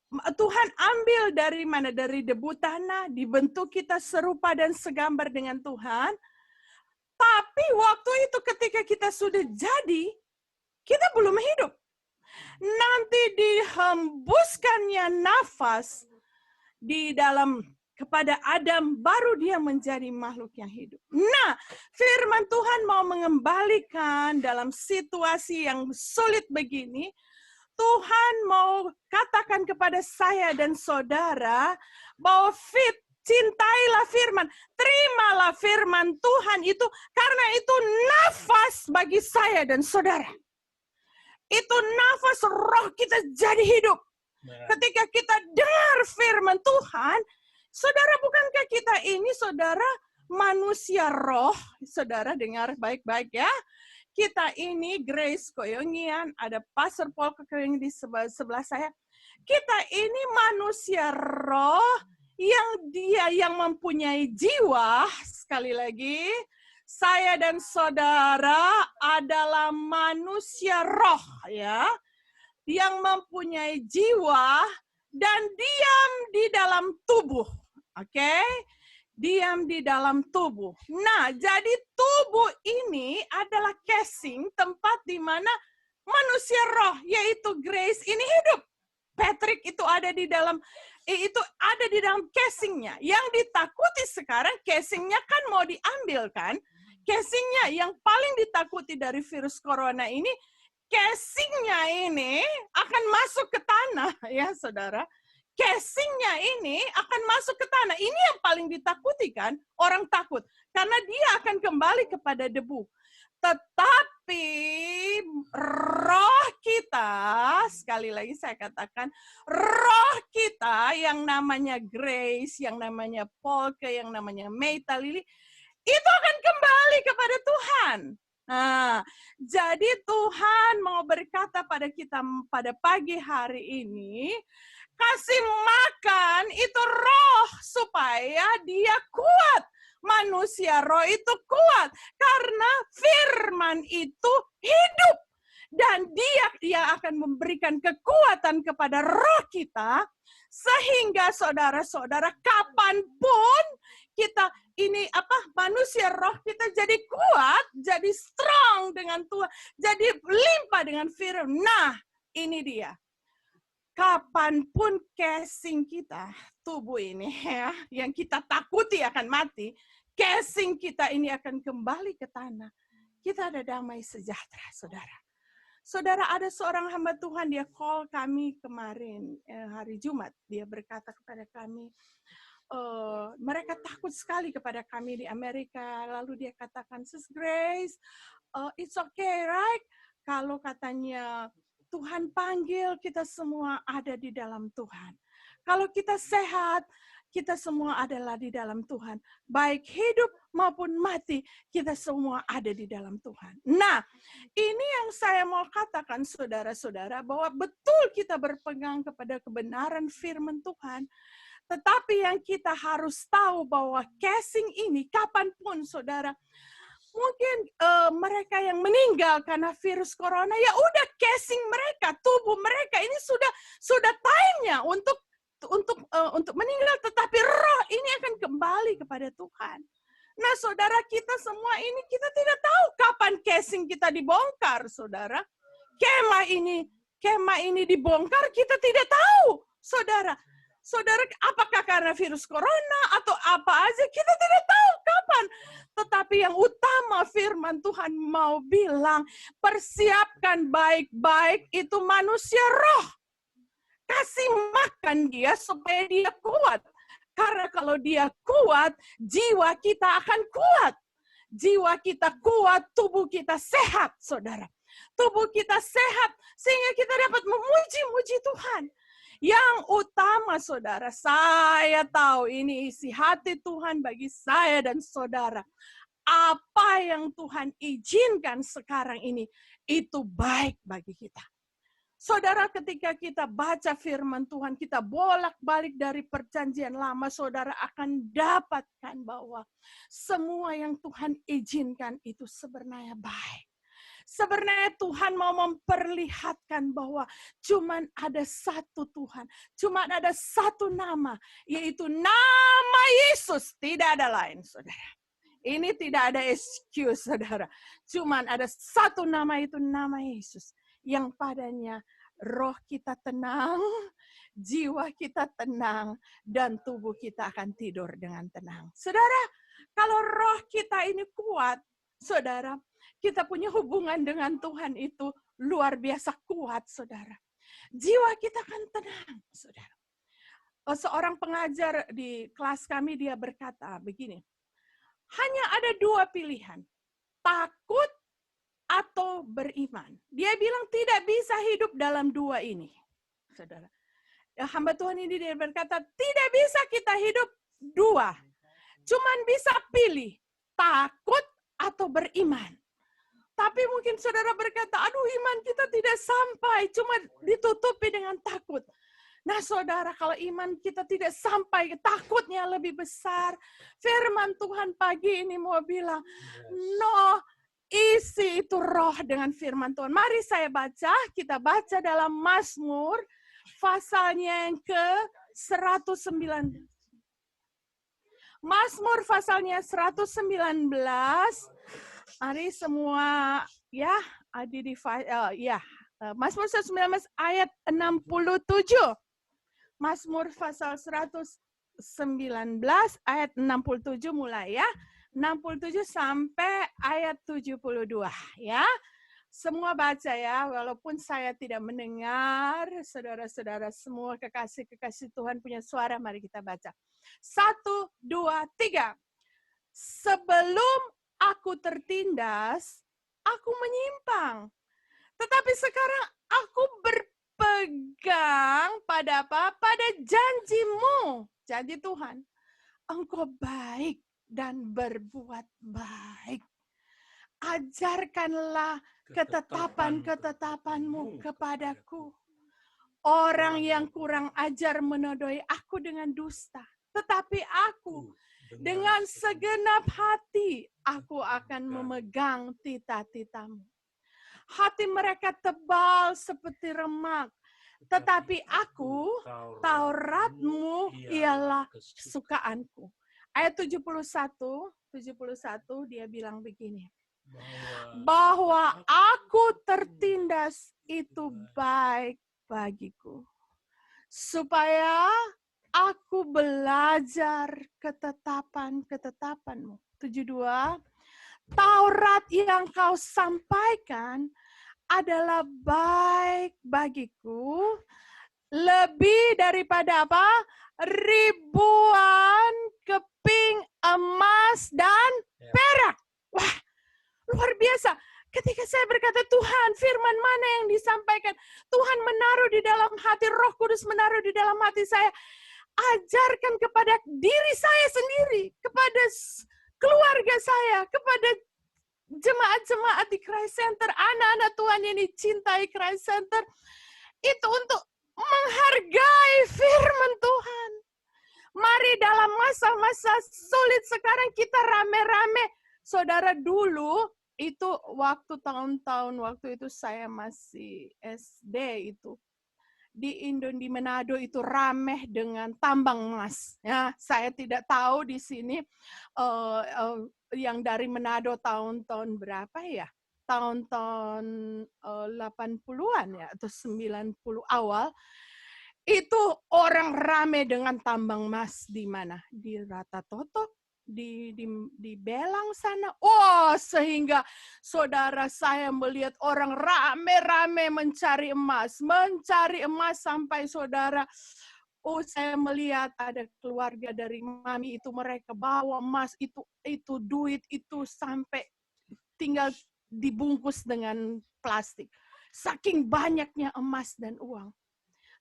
S4: Tuhan ambil dari mana? Dari debu tanah, dibentuk kita serupa dan segambar dengan Tuhan. Tapi waktu itu ketika kita sudah jadi, kita belum hidup. Nanti dihembuskannya nafas di dalam kepada Adam, baru dia menjadi makhluk yang hidup. Nah, firman Tuhan mau mengembalikan dalam situasi yang sulit begini, Tuhan mau katakan kepada saya dan saudara bahwa cintailah firman, terimalah firman Tuhan itu, karena itu nafas bagi saya dan saudara. Itu nafas roh kita jadi hidup. Ketika kita dengar firman Tuhan, saudara, bukankah kita ini, saudara, manusia roh? Saudara dengar baik-baik ya. Kita ini Grace Koyongian, ada Pastor Paul Koyongian di sebelah saya. Kita ini manusia roh yang mempunyai jiwa. Sekali lagi, saya dan saudara adalah manusia roh ya, yang mempunyai jiwa dan diam di dalam tubuh. Oke? Diam di dalam tubuh. Nah, jadi tubuh ini adalah casing, tempat di mana manusia roh, yaitu Grace ini hidup. Patrick itu ada di dalam casingnya. Yang ditakuti sekarang, casingnya kan mau diambil kan? Casingnya yang paling ditakuti dari virus corona ini, casingnya ini akan masuk ke tanah, ya saudara. Casingnya ini akan masuk ke tanah. Ini yang paling ditakuti kan? Orang takut. Karena dia akan kembali kepada debu. Tetapi roh kita, sekali lagi saya katakan, roh kita yang namanya Grace, yang namanya Polke, yang namanya Meita Lili, itu akan kembali kepada Tuhan. Nah, jadi Tuhan mau berkata pada kita pada pagi hari ini, Kasih makan itu roh supaya dia kuat. Manusia roh itu kuat karena firman itu hidup. Dan dia akan memberikan kekuatan kepada roh kita sehingga saudara-saudara kapanpun kita manusia roh kita jadi kuat, jadi strong dengan Tuhan, jadi limpah dengan firman. Nah, ini dia. Kapanpun casing kita, tubuh ini ya, yang kita takuti akan mati, casing kita ini akan kembali ke tanah. Kita ada damai sejahtera, saudara. Saudara, ada seorang hamba Tuhan, dia call kami kemarin, hari Jumat. Dia berkata kepada kami, mereka takut sekali kepada kami di Amerika. Lalu dia katakan, Sis Grace, it's okay, right? Kalau katanya Tuhan panggil, kita semua ada di dalam Tuhan. Kalau kita sehat, kita semua adalah di dalam Tuhan. Baik hidup maupun mati, kita semua ada di dalam Tuhan. Nah, ini yang saya mau katakan saudara-saudara, bahwa betul kita berpegang kepada kebenaran firman Tuhan. Tetapi yang kita harus tahu bahwa casing ini, kapanpun saudara, mungkin mereka yang meninggal karena virus corona, ya udah casing mereka, tubuh mereka ini sudah time-nya untuk meninggal, tetapi roh ini akan kembali kepada Tuhan. Nah, saudara, kita semua ini kita tidak tahu kapan casing kita dibongkar, saudara. Kemah ini dibongkar, kita tidak tahu, saudara. Saudara, apakah karena virus corona atau apa aja, kita tidak tahu kapan. Tetapi yang utama firman Tuhan mau bilang, persiapkan baik-baik itu manusia roh. Kasih makan dia supaya dia kuat. Karena kalau dia kuat, jiwa kita akan kuat. Jiwa kita kuat, tubuh kita sehat, saudara. Tubuh kita sehat sehingga kita dapat memuji-muji Tuhan. Yang utama, saudara, saya tahu ini isi hati Tuhan bagi saya dan saudara. Apa yang Tuhan izinkan sekarang ini, itu baik bagi kita. Saudara, ketika kita baca firman Tuhan, kita bolak-balik dari perjanjian lama, saudara akan dapatkan bahwa semua yang Tuhan izinkan itu sebenarnya baik. Sebenarnya Tuhan mau memperlihatkan bahwa cuman ada satu Tuhan, cuman ada satu nama, yaitu nama Yesus, tidak ada lain, saudara. Ini tidak ada excuse, saudara. Cuman ada satu nama, itu nama Yesus. Yang padanya roh kita tenang, jiwa kita tenang, dan tubuh kita akan tidur dengan tenang. Saudara, kalau roh kita ini kuat, saudara, kita punya hubungan dengan Tuhan itu luar biasa kuat, saudara. Jiwa kita akan tenang, saudara. Seorang pengajar di kelas kami, dia berkata begini, hanya ada dua pilihan, takut atau beriman. Dia bilang tidak bisa hidup dalam dua ini, saudara. Hamba Tuhan ini dia berkata, tidak bisa kita hidup dua. Cuman bisa pilih, takut atau beriman. Tapi mungkin saudara berkata, aduh iman kita tidak sampai, cuma ditutupi dengan takut. Nah saudara, kalau iman kita tidak sampai, takutnya lebih besar. Firman Tuhan pagi ini mau bilang, no, isi itu roh dengan firman Tuhan. Mari saya baca, kita baca dalam Mazmur, pasalnya yang ke-119. Mazmur pasalnya 119. Mari semua ya, Mazmur 119 ayat 67. Mazmur pasal 119 ayat 67 mulai ya. 67 sampai ayat 72 ya. Semua baca ya, walaupun saya tidak mendengar, saudara-saudara semua kekasih-kekasih Tuhan punya suara, mari kita baca. 1, 2, 3. Sebelum aku tertindas, aku menyimpang. Tetapi sekarang aku berpegang pada apa? Pada janjimu, janji Tuhan. Engkau baik dan berbuat baik. Ajarkanlah ketetapan-ketetapanmu kepadaku. Orang yang kurang ajar menodai aku dengan dusta. Tetapi aku dengan segenap hati, aku akan memegang tita-titamu. Hati mereka tebal seperti remak. Tetapi aku, Tauratmu ialah kesukaanku. Ayat 71 dia bilang begini. Bahwa aku tertindas itu baik bagiku. Supaya aku belajar ketetapan-ketetapanmu. 72. Taurat yang kau sampaikan adalah baik bagiku, lebih daripada apa? Ribuan keping emas dan perak. Wah, luar biasa. Ketika saya berkata, Tuhan, firman mana yang disampaikan? Tuhan menaruh di dalam hati, Roh Kudus menaruh di dalam hati saya. Ajarkan kepada diri saya sendiri, kepada keluarga saya, kepada jemaat-jemaat di Christ Center, anak-anak Tuhan yang dicintai Christ Center, itu untuk menghargai firman Tuhan. Mari dalam masa-masa sulit sekarang kita rame-rame. Saudara, dulu itu waktu tahun-tahun waktu itu saya masih SD itu. Di Manado itu rameh dengan tambang emas. Ya, saya tidak tahu di sini yang dari Manado tahun-tahun berapa ya? Tahun-tahun 80-an ya atau 90 awal. Itu orang rame dengan tambang emas di mana? Di Rata Toto, di Belang sana. Oh, sehingga saudara saya melihat orang rame-rame mencari emas sampai saudara, oh saya melihat ada keluarga dari mami itu mereka bawa emas itu duit itu sampai tinggal dibungkus dengan plastik. Saking banyaknya emas dan uang.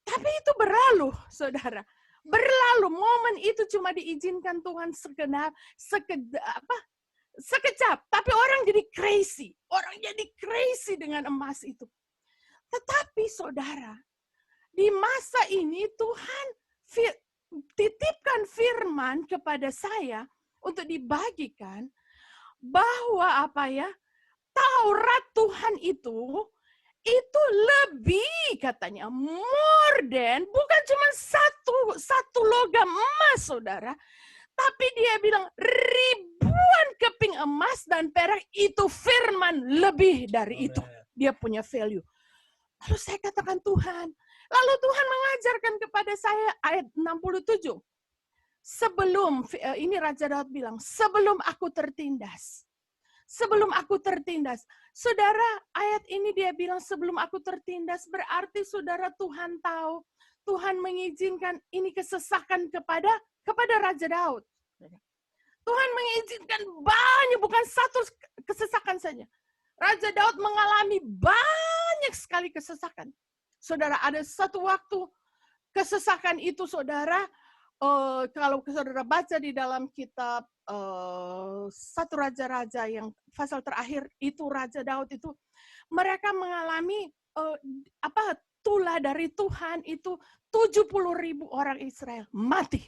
S4: Tapi itu berlalu, saudara. Berlalu, momen itu cuma diizinkan Tuhan sekejap. Tapi orang jadi crazy. Orang jadi crazy dengan emas itu. Tetapi saudara, di masa ini Tuhan titipkan firman kepada saya untuk dibagikan bahwa Taurat Tuhan itu lebih katanya, more than, bukan cuma satu logam emas, saudara. Tapi dia bilang ribuan keping emas dan perak itu firman lebih dari itu. Dia punya value. Lalu saya katakan Tuhan. Lalu Tuhan mengajarkan kepada saya ayat 67. Sebelum, ini Raja Daud bilang, sebelum aku tertindas. Sebelum aku tertindas. Saudara, ayat ini dia bilang sebelum aku tertindas, berarti saudara Tuhan tahu, Tuhan mengizinkan ini kesesakan kepada Raja Daud. Tuhan mengizinkan banyak, bukan satu kesesakan saja. Raja Daud mengalami banyak sekali kesesakan. Saudara, ada satu waktu kesesakan itu saudara, kalau saudara baca di dalam kitab satu Raja-Raja yang pasal terakhir itu Raja Daud itu mereka mengalami tulah dari Tuhan itu 70.000 orang Israel mati.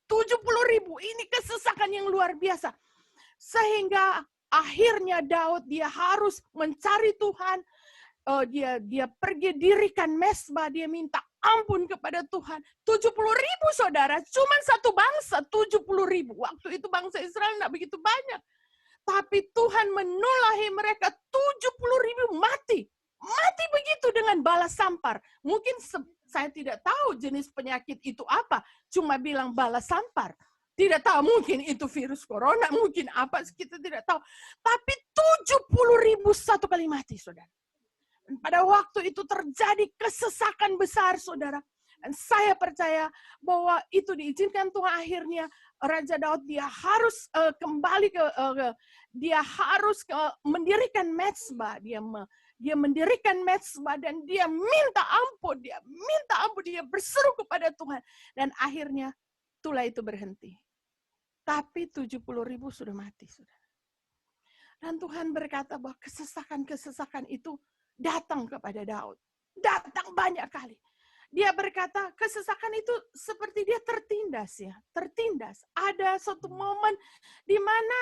S4: 70.000, ini kesesakan yang luar biasa. Sehingga akhirnya Daud dia harus mencari Tuhan. Dia pergi dirikan mesbah, dia minta ampun kepada Tuhan. 70.000 saudara, cuma satu bangsa 70.000. Waktu itu bangsa Israel tidak begitu banyak. Tapi Tuhan menulahi mereka 70.000 mati. Mati begitu dengan bala sampar. Mungkin saya tidak tahu jenis penyakit itu apa. Cuma bilang bala sampar. Tidak tahu, mungkin itu virus corona, mungkin apa, kita tidak tahu. Tapi 70.000 satu kali mati, saudara. Pada waktu itu terjadi kesesakan besar, saudara. Dan saya percaya bahwa itu diizinkan Tuhan. Akhirnya Raja Daud dia harus kembali dia harus mendirikan mezbah. Dia mendirikan mezbah dan dia minta ampun. Dia berseru kepada Tuhan. Dan akhirnya tulah itu berhenti. Tapi 70.000 sudah mati, saudara. Dan Tuhan berkata bahwa kesesakan-kesesakan itu datang kepada Daud. Datang banyak kali. Dia berkata, kesesakan itu seperti dia tertindas ya. Tertindas. Ada suatu momen di mana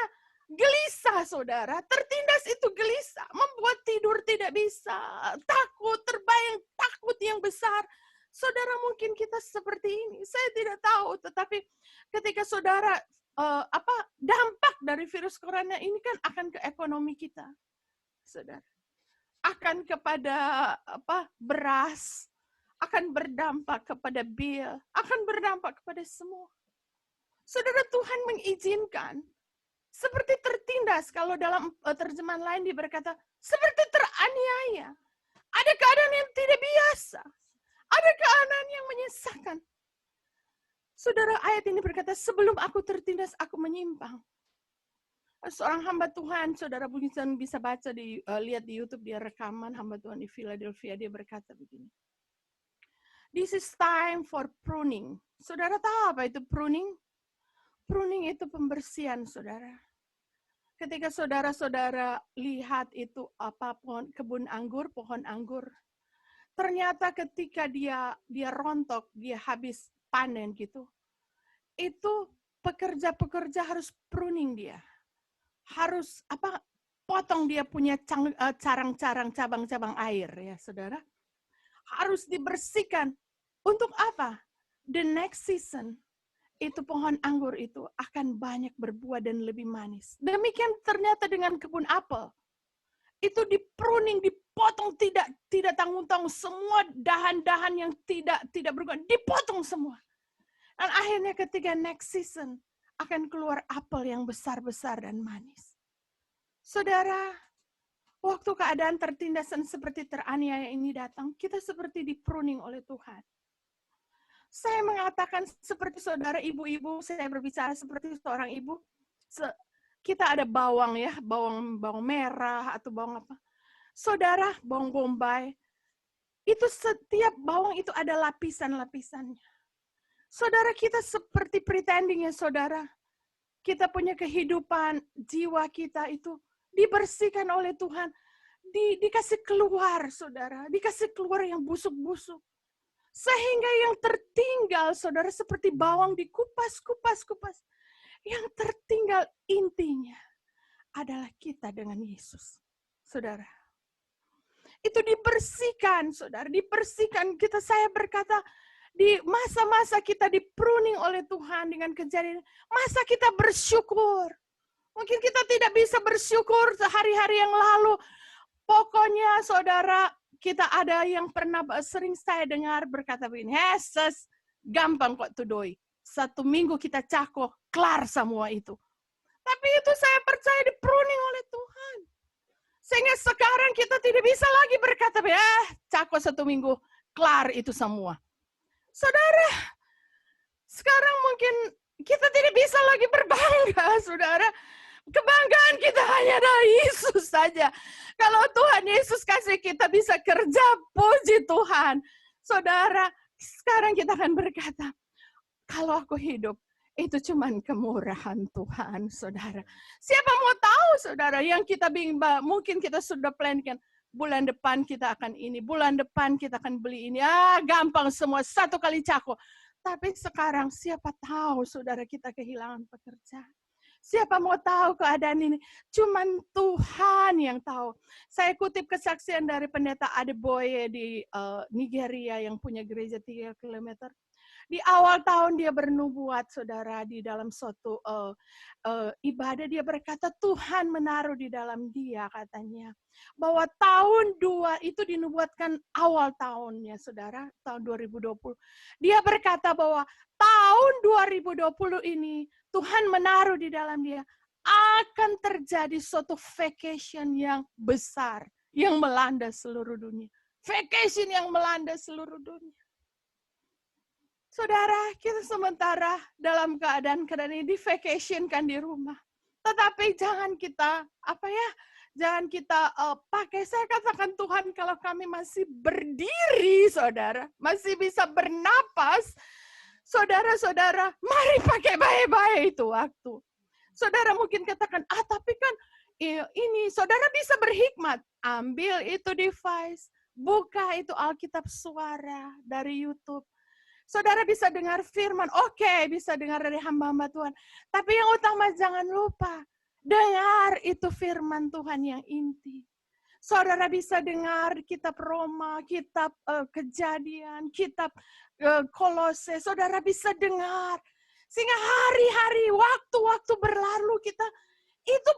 S4: gelisah, saudara. Tertindas itu gelisah. Membuat tidur tidak bisa. Takut, terbayang takut yang besar. Saudara, mungkin kita seperti ini. Saya tidak tahu. Tetapi ketika saudara, dampak dari virus corona ini kan akan ke ekonomi kita. Saudara. Akan kepada beras, akan berdampak kepada bil, akan berdampak kepada semua. Saudara, Tuhan mengizinkan seperti tertindas, kalau dalam terjemahan lain dia berkata seperti teraniaya. Ada keadaan yang tidak biasa, ada keadaan yang menyesakan. Saudara, ayat ini berkata, sebelum aku tertindas, aku menyimpang. Seorang hamba Tuhan, saudara bisa baca lihat di YouTube, dia rekaman hamba Tuhan di Philadelphia, dia berkata begini. This is time for pruning. Saudara tahu apa itu pruning? Pruning itu pembersihan, saudara. Ketika saudara-saudara lihat itu kebun anggur, pohon anggur, ternyata ketika dia rontok, dia habis panen gitu, itu pekerja-pekerja harus pruning dia. Harus potong dia punya carang-carang cabang-cabang air ya, saudara. Harus dibersihkan. Untuk apa? The next season, itu pohon anggur itu akan banyak berbuah dan lebih manis. Demikian ternyata dengan kebun apel. Itu di-pruning, dipotong, tidak tanggung-tanggung. Semua dahan-dahan yang tidak berguna, dipotong semua. Dan akhirnya ketika next season, akan keluar apel yang besar-besar dan manis. Saudara, waktu keadaan tertindas dan seperti teraniaya ini datang, kita seperti di-pruning oleh Tuhan. Saya mengatakan seperti saudara ibu-ibu, saya berbicara seperti seorang ibu. Kita ada bawang ya, bawang merah atau bawang apa. Saudara, bawang bombay, itu setiap bawang itu ada lapisan-lapisannya. Saudara, kita seperti pretending ya saudara. Kita punya kehidupan, jiwa kita itu dibersihkan oleh Tuhan. Dikasih keluar saudara, dikasih keluar yang busuk-busuk. Sehingga yang tertinggal, saudara, seperti bawang dikupas. Yang tertinggal intinya adalah kita dengan Yesus. Saudara. Itu dibersihkan, saudara. Dibersihkan. Saya berkata, di masa-masa kita di-pruning oleh Tuhan dengan kejadian, masa kita bersyukur. Mungkin kita tidak bisa bersyukur sehari-hari yang lalu. Pokoknya, saudara, kita ada yang pernah sering saya dengar berkata begini, Yesus, gampang kok tudoi. 1 minggu kita cako, kelar semua itu. Tapi itu saya percaya di-pruning oleh Tuhan. Sehingga sekarang kita tidak bisa lagi berkata, cako 1 minggu, kelar itu semua. Saudara, sekarang mungkin kita tidak bisa lagi berbangga, saudara. Kebanggaan kita hanya dari Yesus saja. Kalau Tuhan Yesus kasih kita bisa kerja, puji Tuhan. Saudara, sekarang kita akan berkata, kalau aku hidup, itu cuman kemurahan Tuhan, saudara. Siapa mau tahu, saudara, yang kita bimbang, mungkin kita sudah plankan, bulan depan kita akan ini, bulan depan kita akan beli ini. Gampang semua, 1 kali cako. Tapi sekarang siapa tahu, saudara, kita kehilangan pekerjaan. Siapa mau tahu keadaan ini? Cuman Tuhan yang tahu. Saya kutip kesaksian dari pendeta Adeboye di Nigeria yang punya gereja 3 km. Di awal tahun dia bernubuat, saudara, di dalam suatu ibadah dia berkata, Tuhan menaruh di dalam dia, katanya. Bahwa tahun 2 itu dinubuatkan awal tahunnya, saudara, tahun 2020. Dia berkata bahwa tahun 2020 ini, Tuhan menaruh di dalam dia, akan terjadi suatu vacation yang besar, yang melanda seluruh dunia. Vacation yang melanda seluruh dunia. Saudara, kita sementara dalam keadaan ini di-vacationkan di rumah. Tetapi jangan kita, jangan kita pakai, saya katakan Tuhan, kalau kami masih berdiri, saudara, masih bisa bernapas, saudara-saudara, mari pakai baik-baik itu waktu. Saudara mungkin katakan, tapi kan ini, saudara bisa berhikmat. Ambil itu device, Buka itu Alkitab Suara dari YouTube. Saudara bisa dengar firman, oke, bisa dengar dari hamba-hamba Tuhan. Tapi yang utama jangan lupa, dengar itu firman Tuhan yang inti. Saudara bisa dengar kitab Roma, kitab Kejadian, kitab Kolose. Saudara bisa dengar. Sehingga hari-hari, waktu-waktu berlalu kita itu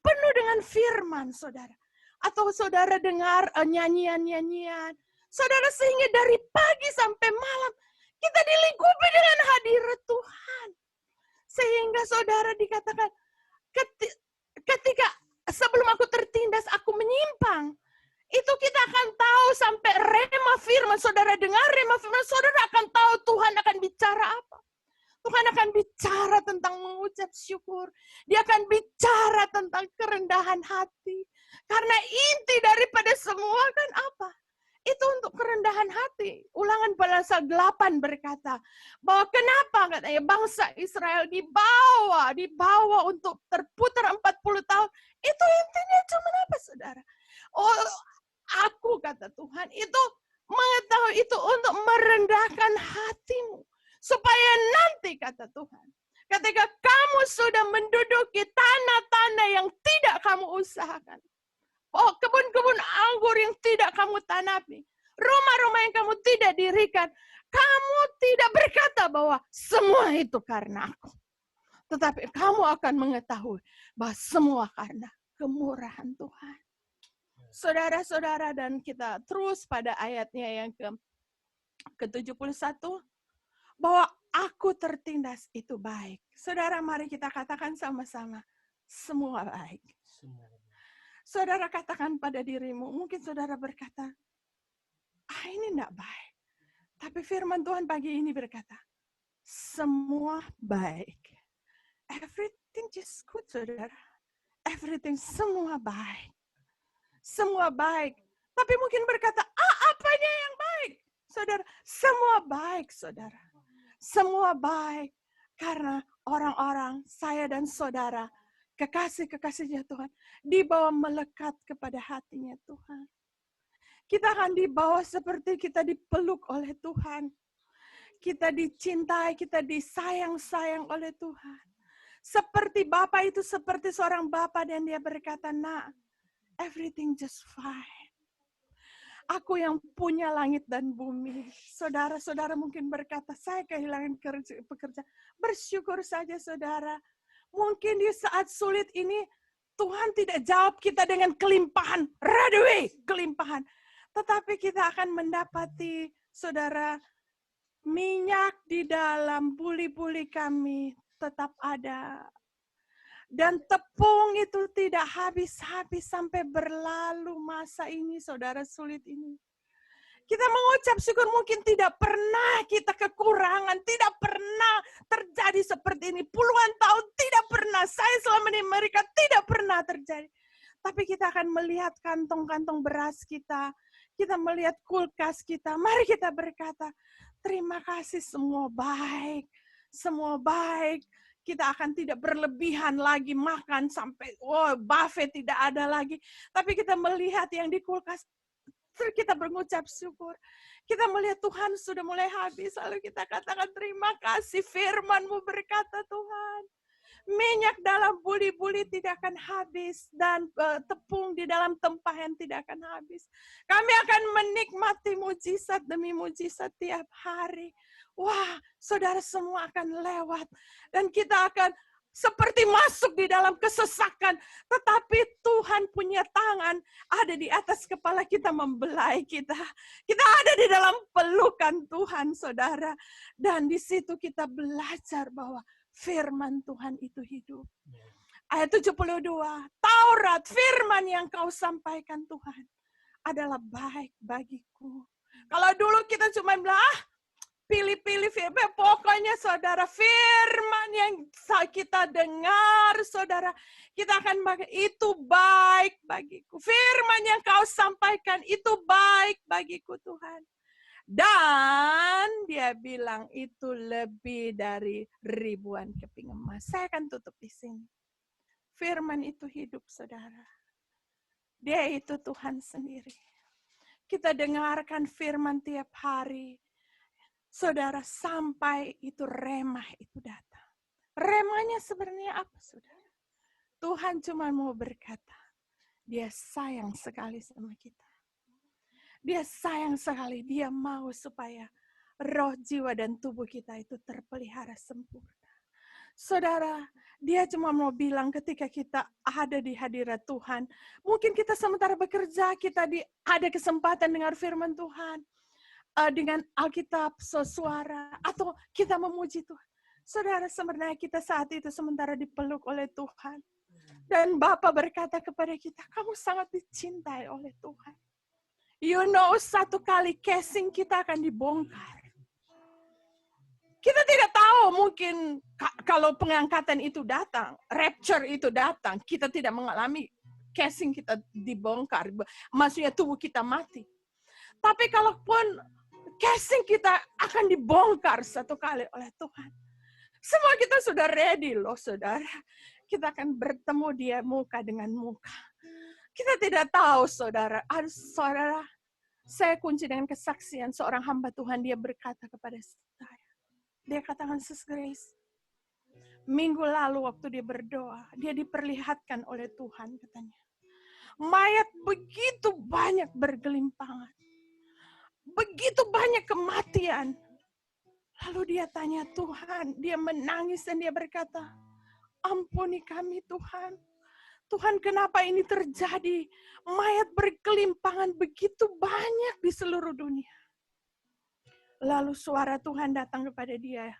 S4: penuh dengan firman, saudara. Atau saudara dengar nyanyian-nyanyian. Saudara sehingga dari pagi sampai malam kita dilingkupi dengan hadirat Tuhan. Sehingga saudara dikatakan, ketika sebelum aku tertindas, aku menyimpang. Itu kita akan tahu sampai rema firman. Saudara dengar rema firman, saudara akan tahu Tuhan akan bicara apa. Tuhan akan bicara tentang mengucap syukur. Dia akan bicara tentang kerendahan hati. Karena inti daripada semua kan apa? Itu untuk kerendahan hati. Ulangan pasal 8 berkata, bahwa kenapa katanya bangsa Israel dibawa untuk terputar 40 tahun. Itu intinya cuma apa, saudara? Oh, aku kata Tuhan, itu mengetahui itu untuk merendahkan hatimu. Supaya nanti, kata Tuhan, ketika kamu sudah menduduki tanah-tanah yang tidak kamu usahakan, oh, kebun-kebun anggur yang tidak kamu tanami, rumah-rumah yang kamu tidak dirikan, kamu tidak berkata bahwa semua itu karena aku. Tetapi kamu akan mengetahui bahwa semua karena kemurahan Tuhan. Saudara-saudara, dan kita terus pada ayatnya yang ke-71, bahwa aku tertindas itu baik. Saudara, mari kita katakan sama-sama, semua baik. Saudara katakan pada dirimu, mungkin saudara berkata, ini enggak baik. Tapi firman Tuhan pagi ini berkata, semua baik. Everything just good, saudara. Everything, semua baik. Semua baik. Tapi mungkin berkata, apanya yang baik? Saudara, semua baik, saudara. Semua baik. Karena orang-orang, saya dan saudara, kekasih-kekasihnya Tuhan, dibawa melekat kepada hatinya Tuhan. Kita akan dibawa seperti kita dipeluk oleh Tuhan. Kita dicintai, kita disayang-sayang oleh Tuhan. Seperti Bapa itu seperti seorang Bapa dan dia berkata, nak, everything just fine. Aku yang punya langit dan bumi. Saudara-saudara mungkin berkata, saya kehilangan pekerjaan. Bersyukur saja, saudara. Mungkin di saat sulit ini, Tuhan tidak jawab kita dengan kelimpahan. Right away, kelimpahan. Tetapi kita akan mendapati, saudara, minyak di dalam buli-buli kami tetap ada. Dan tepung itu tidak habis-habis sampai berlalu masa ini, saudara, sulit ini. Kita mengucap syukur, mungkin tidak pernah kita kekurangan, tidak pernah terjadi seperti ini. Puluhan tahun tidak pernah, saya selama di Amerika tidak pernah terjadi. Tapi kita akan melihat kantong-kantong beras kita melihat kulkas kita. Mari kita berkata, terima kasih, semua baik, semua baik. Kita akan tidak berlebihan lagi makan sampai buffet tidak ada lagi. Tapi kita melihat yang di kulkas, kita mengucap syukur. Kita melihat Tuhan sudah mulai habis. Lalu kita katakan terima kasih, firman-Mu berkata Tuhan. Minyak dalam buli-buli tidak akan habis. Dan tepung di dalam tempayan tidak akan habis. Kami akan menikmati mujizat demi mujizat tiap hari. Wah, saudara, semua akan lewat. Dan kita akan seperti masuk di dalam kesesakan. Tetapi Tuhan punya tangan ada di atas kepala kita membelai kita. Kita ada di dalam pelukan Tuhan, saudara. Dan di situ kita belajar bahwa firman Tuhan itu hidup. Ayat 72, Taurat, firman yang kau sampaikan Tuhan adalah baik bagiku. Kalau dulu kita cuma bilang, pilih-pilih firman, pokoknya saudara, firman yang kita dengar, saudara, kita akan pakai, itu baik bagiku. Firman yang kau sampaikan, itu baik bagiku Tuhan. Dan dia bilang itu lebih dari ribuan keping emas. Saya akan tutup di sini. Firman itu hidup, saudara. Dia itu Tuhan sendiri. Kita dengarkan firman tiap hari. Saudara, sampai itu remah itu datang. Remahnya sebenarnya apa, saudara? Tuhan cuma mau berkata, dia sayang sekali sama kita. Dia sayang sekali, dia mau supaya roh, jiwa, dan tubuh kita itu terpelihara sempurna. Saudara, dia cuma mau bilang ketika kita ada di hadirat Tuhan, mungkin kita sementara bekerja, kita ada kesempatan dengar firman Tuhan, dengan Alkitab, sesuara, atau kita memuji Tuhan. Saudara, sebenarnya kita saat itu sementara dipeluk oleh Tuhan. Dan Bapa berkata kepada kita, kamu sangat dicintai oleh Tuhan. You know, satu kali casing kita akan dibongkar. Kita tidak tahu, mungkin kalau pengangkatan itu datang, rapture itu datang, kita tidak mengalami casing kita dibongkar, maksudnya tubuh kita mati. Tapi kalaupun casing kita akan dibongkar satu kali oleh Tuhan, semua kita sudah ready loh, saudara. Kita akan bertemu dia muka dengan muka. Kita tidak tahu, saudara. Saudara, saya kunci dengan kesaksian seorang hamba Tuhan, dia berkata kepada saya. Dia katakan, Sis Grace, minggu lalu waktu dia berdoa, dia diperlihatkan oleh Tuhan, katanya. Mayat begitu banyak bergelimpangan. Begitu banyak kematian. Lalu dia tanya Tuhan, dia menangis dan dia berkata, ampuni kami Tuhan. Tuhan, kenapa ini terjadi? Mayat bergelimpangan begitu banyak di seluruh dunia. Lalu suara Tuhan datang kepada dia.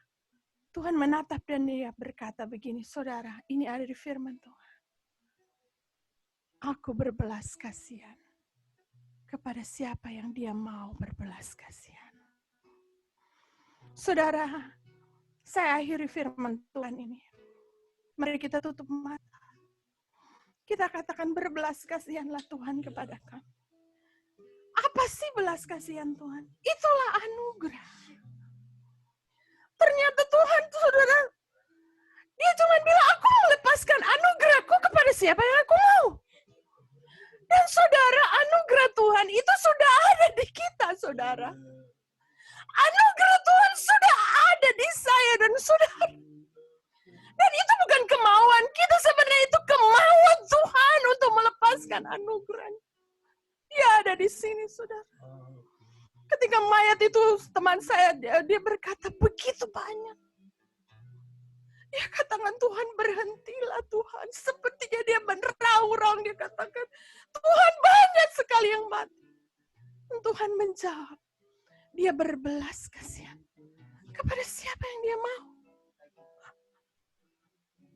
S4: Tuhan menatap dan dia berkata begini, saudara, ini ada di firman Tuhan. Aku berbelas kasihan kepada siapa yang dia mau berbelas kasihan. Saudara, saya akhiri firman Tuhan ini. Mari kita tutup mata. Kita katakan berbelas kasihanlah Tuhan kepada kami. Apa sih belas kasihan Tuhan? Itulah anugerah. Ternyata Tuhan, saudara, dia cuma bilang, aku mau lepaskan anugerahku kepada siapa yang aku mau. Dan saudara, anugerah Tuhan itu sudah ada di kita, saudara. Anugerah Tuhan sudah ada di saya dan saudara. Dan itu bukan kemauan kita, sebenarnya itu kemauan Tuhan untuk melepaskan anugerahnya. Dia ada di sini, saudara. Ketika mayat itu, teman saya, dia berkata, begitu banyak. Dia katakan, Tuhan berhentilah Tuhan. Sepertinya dia meraung-raung, dia katakan, Tuhan banyak sekali yang mati. Dan Tuhan menjawab, dia berbelas kasihan kepada siapa yang dia mau.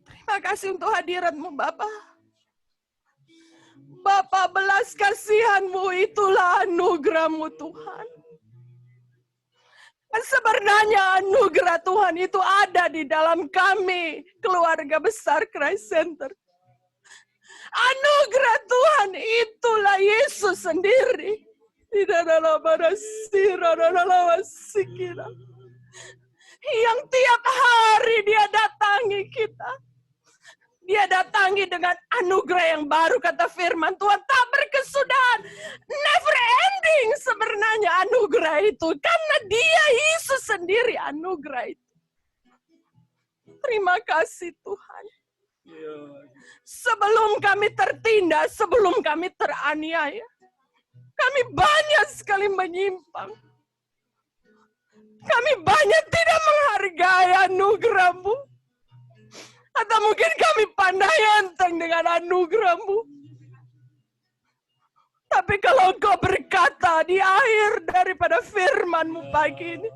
S4: Terima kasih untuk hadiratmu, Bapak. Bapak, belas kasihanmu itulah anugerahmu Tuhan. Dan sebenarnya anugerah Tuhan itu ada di dalam kami, keluarga besar Christ Center. Anugerah Tuhan itulah Yesus sendiri. Yang tiap hari dia datangi kita. Dia datangi dengan anugerah yang baru, kata firman Tuhan, tak berkesudahan, never ending sebenarnya anugerah itu, karena dia Yesus sendiri anugerah itu. Terima kasih Tuhan. Sebelum kami tertindas, sebelum kami teraniaya, kami banyak sekali menyimpang. Kami banyak tidak menghargai anugerah-Mu. Atau mungkin kami pandai enteng dengan anugerah-Mu. Tapi kalau Engkau berkata di akhir daripada firman-Mu pagi ini,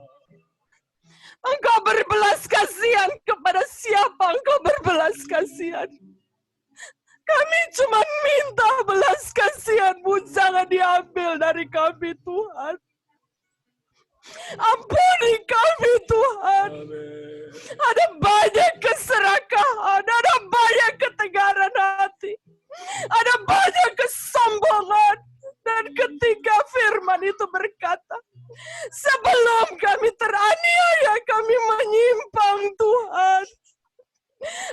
S4: Engkau berbelas kasihan kepada siapa Engkau berbelas kasihan. Kami cuma minta belas kasihan-Mu, jangan diambil dari kami Tuhan. Ampuni kami Tuhan. Amen. Ada banyak keserakahan, ada banyak ketegaran hati, ada banyak kesombongan. Dan ketika firman itu berkata, sebelum kami teraniaya, kami menyimpang Tuhan.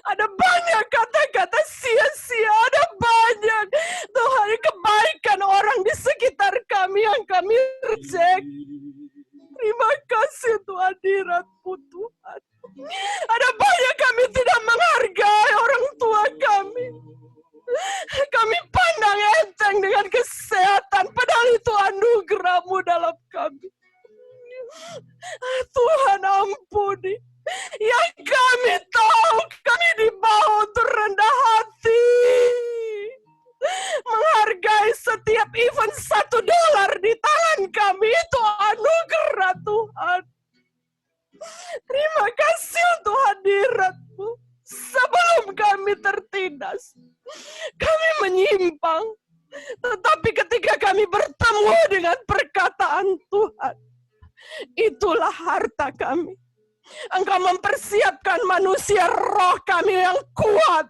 S4: Ada banyak kata-kata sia-sia, ada banyak Tuhan kebaikan orang di sekitar kami yang kami reject. Terima kasih untuk hadirat-Mu Tuhan. Ada banyak kami tidak menghargai orang tua kami. Kami pandang enteng dengan kesehatan, padahal itu anugerah-Mu dalam kami. Tuhan ampuni. Yang kami tahu kami dibawa untuk rendah hati. Menghargai setiap event $1 di tangan kami itu anugerah Tuhan. Terima kasih untuk hadirat-Mu. Sebelum kami tertindas, kami menyimpang. Tetapi ketika kami bertemu dengan perkataan Tuhan, itulah harta kami. Engkau mempersiapkan manusia roh kami yang kuat.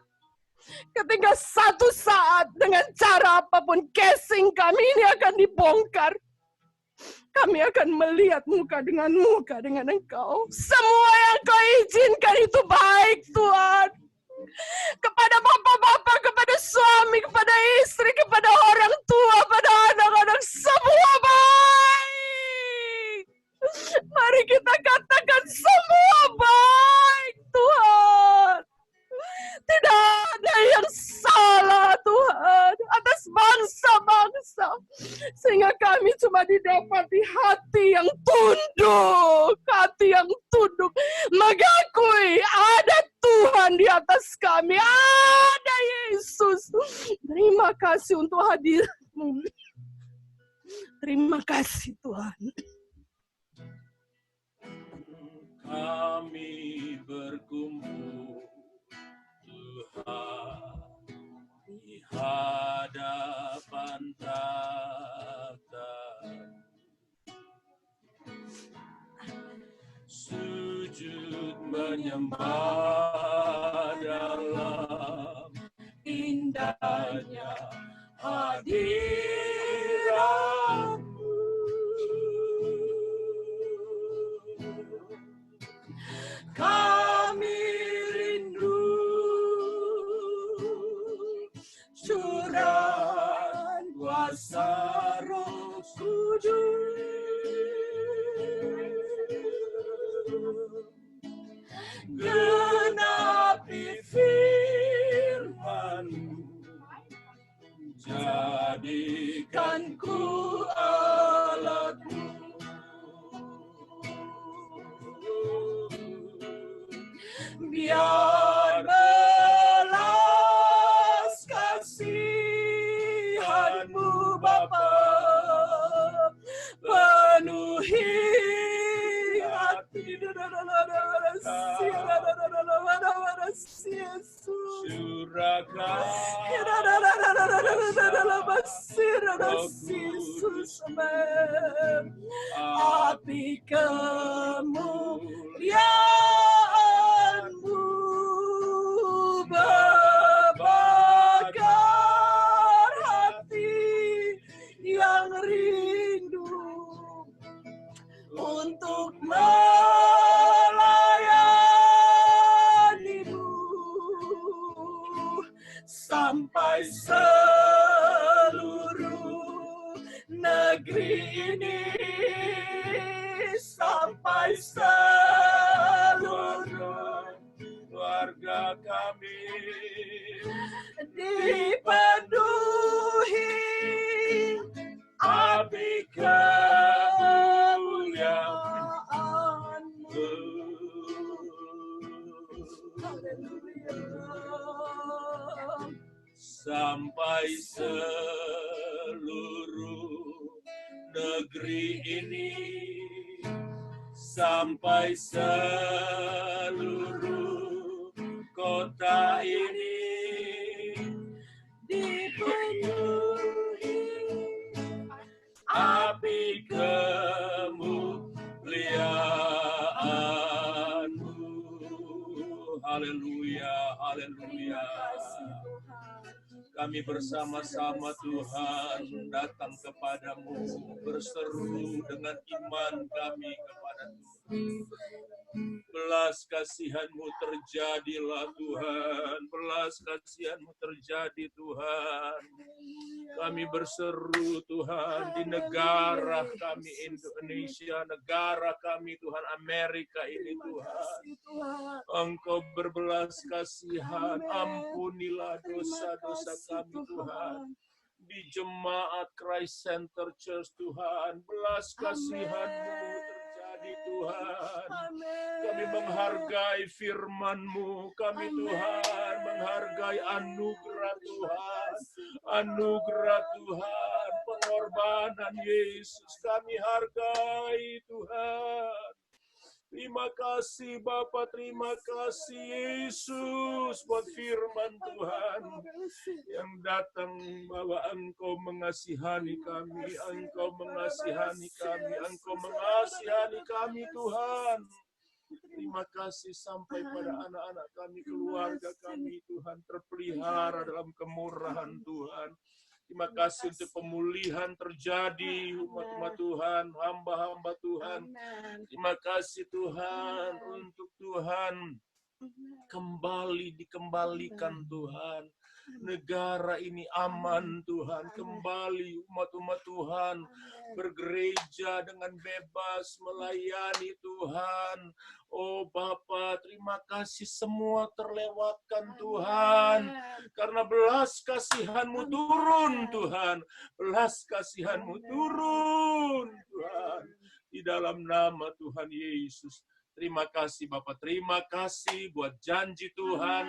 S4: Ketika satu saat dengan cara apapun casing kami ini akan dibongkar, kami akan melihat muka dengan Engkau. Semua yang Kau izinkan itu baik, Tuhan. Kepada bapak-bapak, kepada suami, kepada istri, kepada orang tua, pada anak-anak, semua baik. Mari kita katakan semua baik, Tuhan. Tidak ada yang salah, Tuhan, atas bangsa-bangsa. Sehingga kami cuma didapati hati yang tunduk, mengakui ada Tuhan di atas kami, ada Yesus. Terima kasih untuk hadir-Mu. Terima kasih, Tuhan.
S5: Kami berkumpul, Tuhan, di hadapan tahta-Mu, sujud menyembah dalam indahnya hadirat-Mu. Kami rindu curahan kuasa Roh Kudus, genapi firman-Mu, jadikan ku alat-Mu. Biar belas kasihan-Mu Bapa penuhi hati api kemuliaan-Mu berbakar hati yang rindu untuk melayani-Mu sampai seluruh negeri ini, sampai seluruh keluarga kami dipenuhi api kemuliaan-Mu. Sampai seluruh negeri ini, sampai seluruh kota ini dipenuhi api kemuliaan-Mu. Haleluya, haleluya. Kami bersama-sama Tuhan datang kepadamu, berseru dengan iman kami kepada kepada Tuhan. Belas kasihan-Mu terjadilah Tuhan. Belas kasihan-Mu terjadi Tuhan. Kami berseru Tuhan di negara kami Indonesia, negara kami Tuhan Amerika ini Tuhan. Engkau berbelas kasihan, ampunilah dosa-dosa kami Tuhan. Di jemaat Christ Center Church Tuhan, belas kasihan-Mu terjadi Tuhan. Kami menghargai firman-Mu, kami Tuhan menghargai anugerah Tuhan, anugerah Tuhan, pengorbanan Yesus kami hargai Tuhan. Terima kasih Bapa, terima kasih Yesus buat firman Tuhan yang datang bahwa Engkau mengasihani kami, Engkau mengasihani kami, Engkau mengasihani kami Tuhan. Terima kasih sampai pada anak-anak kami, keluarga kami Tuhan terpelihara dalam kemurahan Tuhan. Terima kasih untuk pemulihan terjadi umat-umat Tuhan, hamba-hamba Tuhan. Terima kasih Tuhan untuk Tuhan kembali dikembalikan Tuhan. Negara ini aman Tuhan, kembali umat-umat Tuhan bergereja dengan bebas melayani Tuhan. Oh Bapa, terima kasih semua terlewatkan Tuhan. Karena belas kasihan-Mu turun Tuhan. Belas kasihan-Mu turun Tuhan. Di dalam nama Tuhan Yesus. Terima kasih Bapa, terima kasih buat janji Tuhan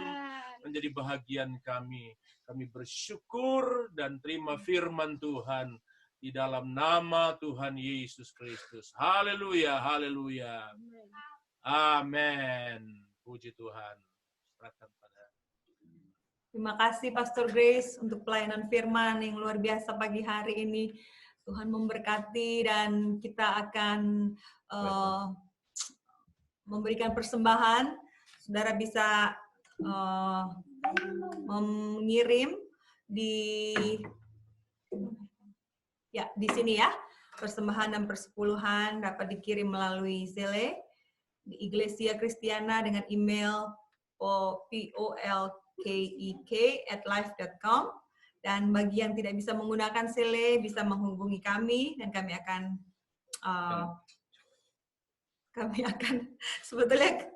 S5: menjadi bahagian kami. Kami bersyukur dan terima firman Tuhan di dalam nama Tuhan Yesus Kristus. Haleluya, haleluya. Amin. Puji Tuhan. Serahkan pada.
S6: Terima kasih Pastor Grace untuk pelayanan firman yang luar biasa pagi hari ini. Tuhan memberkati dan kita akan memberikan persembahan. Saudara bisa mengirim di sini ya. Persembahan dan persepuluhan dapat dikirim melalui Zelle di Iglesia Kristiana dengan email polkek@life.com. Dan bagi yang tidak bisa menggunakan Zelle bisa menghubungi kami dan kami akan sebetulnya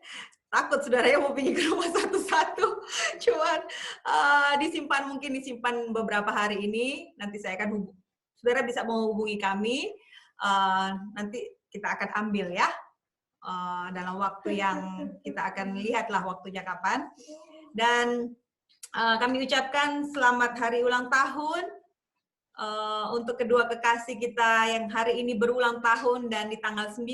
S6: takut saudara yang mau pergi ke rumah satu-satu, cuman mungkin disimpan beberapa hari ini. Nanti saya akan saudara bisa menghubungi kami, nanti kita akan ambil ya dalam waktu yang kita akan lihatlah waktunya kapan. Dan kami ucapkan selamat hari ulang tahun untuk kedua kekasih kita yang hari ini berulang tahun dan di tanggal 9.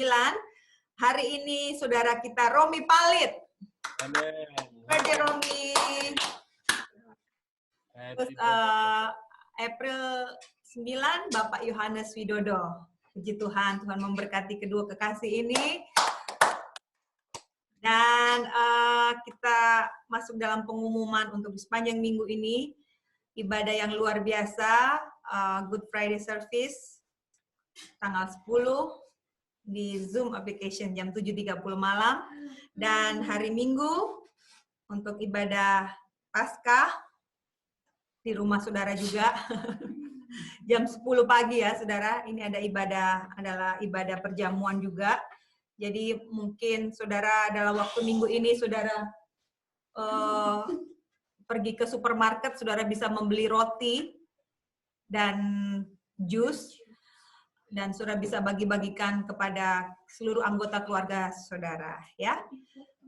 S6: Hari ini saudara kita Romi Palit.
S5: Amin.
S6: Birthday Romi. Terus April 9 Bapak Yohanes Widodo. Puji Tuhan, Tuhan memberkati kedua kekasih ini. Dan kita masuk dalam pengumuman untuk sepanjang minggu ini. Ibadah yang luar biasa, Good Friday Service, tanggal 10 di Zoom application jam 7.30 malam. Dan hari Minggu untuk ibadah Paskah di rumah saudara juga jam 10 pagi ya saudara. Ini adalah ibadah perjamuan juga. Jadi mungkin saudara dalam waktu minggu ini saudara pergi ke supermarket, saudara bisa membeli roti dan jus. Dan saudara bisa bagi-bagikan kepada seluruh anggota keluarga saudara, ya.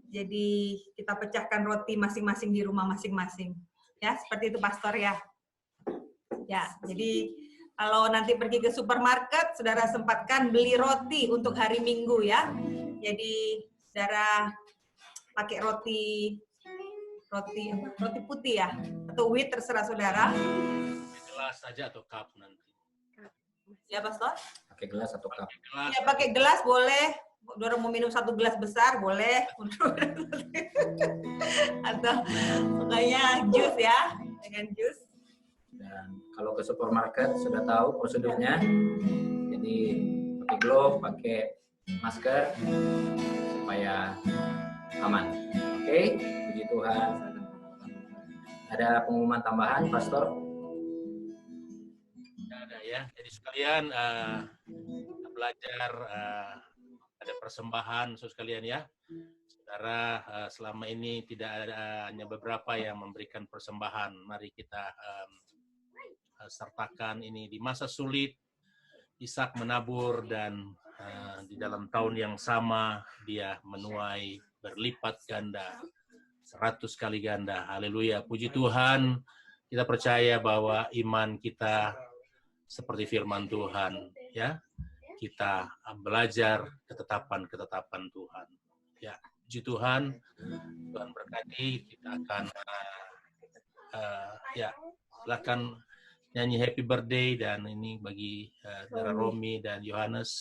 S6: Jadi kita pecahkan roti masing-masing di rumah masing-masing, ya. Seperti itu, Pastor ya. Ya, jadi kalau nanti pergi ke supermarket, saudara sempatkan beli roti untuk hari Minggu, ya. Jadi saudara pakai roti putih ya, atau wheat terserah saudara.
S5: Gelas saja atau cup nanti.
S6: Ya, Pastor?
S1: Pakai gelas atau cup?
S6: Ya, pakai gelas boleh. Saudara mau minum 1 gelas besar, boleh. Atau pokoknya jus ya, dengan jus.
S1: Dan kalau ke supermarket, sudah tahu prosedurnya. Jadi, pakai glove, pakai masker supaya aman. Oke, puji Tuhan. Ada pengumuman tambahan, Pastor?
S5: Tidak ada ya. Jadi sekalian kita belajar ada persembahan, saudara sekalian ya. Saudara, selama ini tidak ada hanya beberapa yang memberikan persembahan. Mari kita sertakan ini di masa sulit. Ishak menabur dan di dalam tahun yang sama dia menuai berlipat ganda, 100 kali ganda. Haleluya, puji Tuhan. Kita percaya bahwa iman kita seperti firman Tuhan, ya. Kita belajar ketetapan Tuhan. Ya, puji Tuhan. Tuhan berkati. Kita akan silakan nyanyi Happy Birthday, dan ini bagi Saudara Romi dan Yohanes.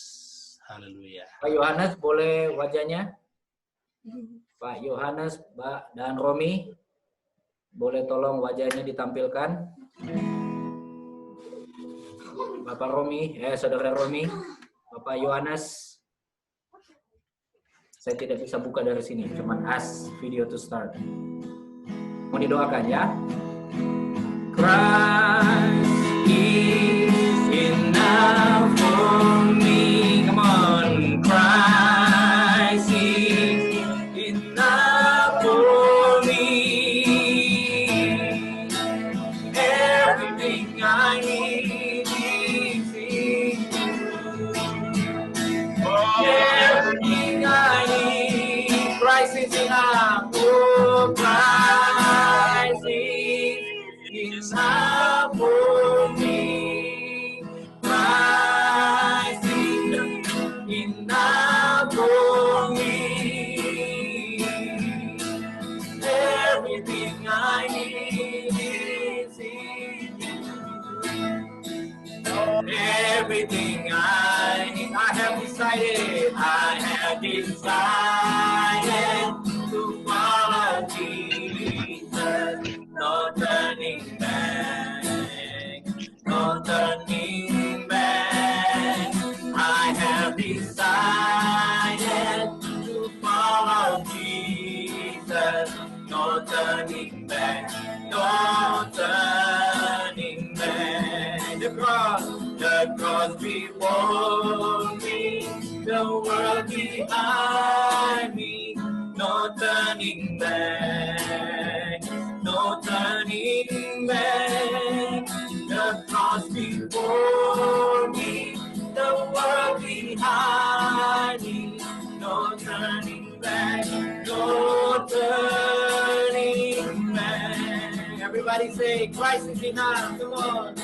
S5: Haleluya.
S1: Pak Yohanes, boleh wajahnya? Pak Yohanes, Mbak dan Romi, boleh tolong wajahnya ditampilkan? Bapak Romi, Saudara Romi, Bapak Yohanes. Saya tidak bisa buka dari sini, cuman ask video to start. Mau didoakan ya? Christ is enough for me. Come on, Christ is enough for me. Everything I need is in you. Everything I need, Christ is enough. Oh, Christ is enough for me. Christ is enough for me. Everything I need is in you. Everything I need, I have decided to follow Jesus. No turning back, no turning back. I have decided to follow Jesus. No turning back, no turning back. The cross before me, the world behind me. No turning back, no turning back. The cross before me, the world behind me. No turning back, no turning back. Everybody say, Christ is enough. Come on.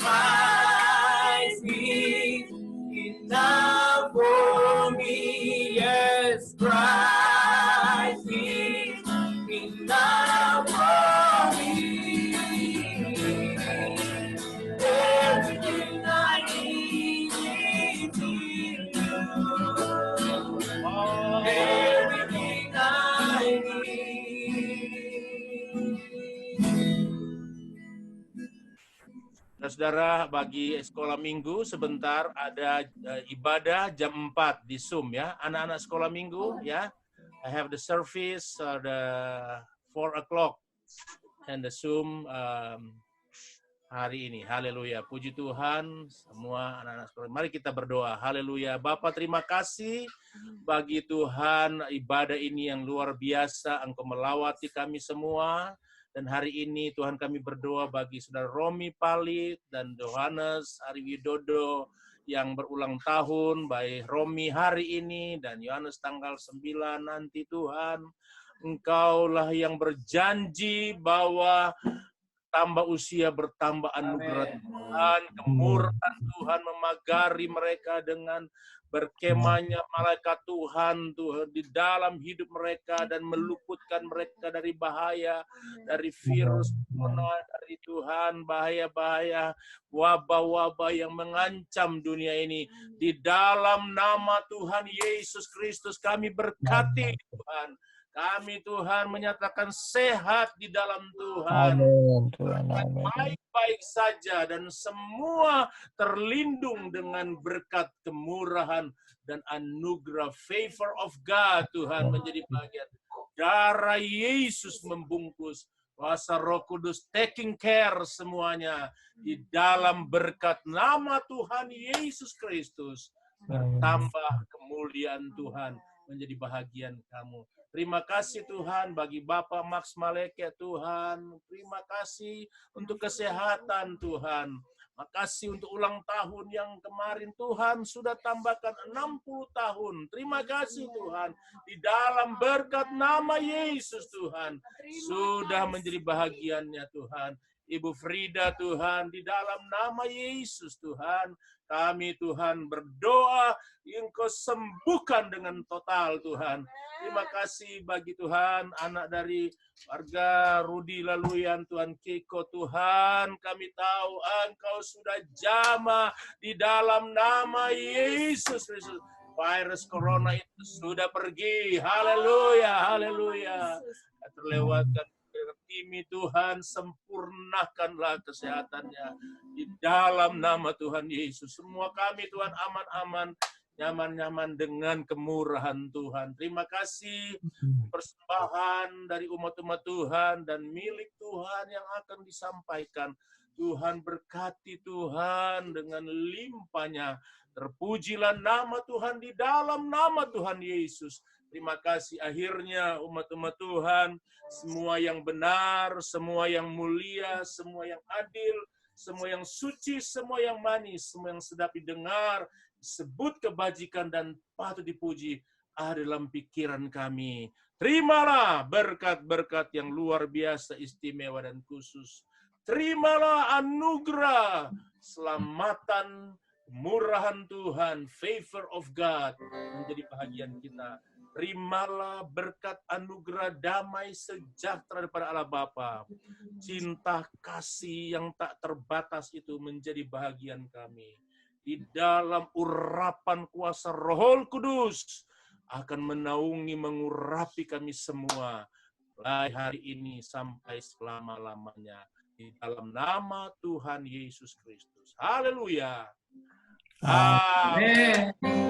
S1: Christ is enough for me. Yes, Christ is enough for me. Everything I need is in you. Everything I need.
S5: Saudara, bagi sekolah minggu sebentar ada ibadah jam 4 di Zoom ya. Anak-anak sekolah minggu ya. I have the service the 4 o'clock and the Zoom hari ini. Haleluya. Puji Tuhan semua anak-anak sekolah. Mari kita berdoa. Haleluya. Bapa, terima kasih bagi Tuhan ibadah ini yang luar biasa. Engkau melawati kami semua. Dan hari ini Tuhan kami berdoa bagi Saudara Romi Palit dan Yohanes Ari Widodo yang berulang tahun, baik Romi hari ini dan Yohanes tanggal 9 nanti. Tuhan, Engkaulah yang berjanji bahwa tambah usia bertambah anugerah Tuhan, kemurahan Tuhan memagari mereka dengan berkemahnya malaikat Tuhan di dalam hidup mereka dan meluputkan mereka dari bahaya, dari virus, dari Tuhan, bahaya-bahaya, wabah-wabah yang mengancam dunia ini. Di dalam nama Tuhan Yesus Kristus kami berkati Tuhan. Kami Tuhan menyatakan sehat di dalam Tuhan.
S7: Amin Tuhan, amin.
S5: Baik-baik saja dan semua terlindung dengan berkat kemurahan dan anugerah favor of God Tuhan menjadi bagian. Darah Yesus membungkus, kuasa Roh Kudus taking care semuanya di dalam berkat nama Tuhan Yesus Kristus. Bertambah kemuliaan Tuhan menjadi bahagian kamu. Terima kasih Tuhan bagi Bapak Max Maleke Tuhan. Terima kasih untuk kesehatan Tuhan. Makasih untuk ulang tahun yang kemarin Tuhan sudah tambahkan 60 tahun. Terima kasih Tuhan. Di dalam berkat nama Yesus Tuhan. Sudah menjadi bahagiannya Tuhan. Ibu Frida Tuhan, di dalam nama Yesus Tuhan. Kami Tuhan berdoa, Engkau sembuhkan dengan total Tuhan. Terima kasih bagi Tuhan, anak dari warga Rudi Laluyan, Tuhan Kiko Tuhan. Kami tahu Engkau sudah jamah di dalam nama Yesus Kristus. Virus Corona itu sudah pergi. Haleluya, haleluya. Terlewatkan Timi Tuhan, sempurnakanlah kesehatannya di dalam nama Tuhan Yesus. Semua kami Tuhan aman-aman, nyaman-nyaman dengan kemurahan Tuhan. Terima kasih persembahan dari umat-umat Tuhan dan milik Tuhan yang akan disampaikan. Tuhan berkati Tuhan dengan limpahnya. Terpujilah nama Tuhan di dalam nama Tuhan Yesus. Terima kasih akhirnya umat-umat Tuhan, semua yang benar, semua yang mulia, semua yang adil, semua yang suci, semua yang manis, semua yang sedap didengar, disebut kebajikan dan patut dipuji ada dalam pikiran kami. Terimalah berkat-berkat yang luar biasa, istimewa dan khusus. Terimalah anugerah, selamatan, kemurahan Tuhan, favor of God menjadi bahagian kita. Terimalah berkat anugerah damai sejahtera daripada Allah Bapa. Cinta kasih yang tak terbatas itu menjadi bahagian kami. Di dalam urapan kuasa Roh Kudus akan menaungi, mengurapi kami semua. Mulai hari ini sampai selama-lamanya. Di dalam nama Tuhan Yesus Kristus. Haleluya. Amin.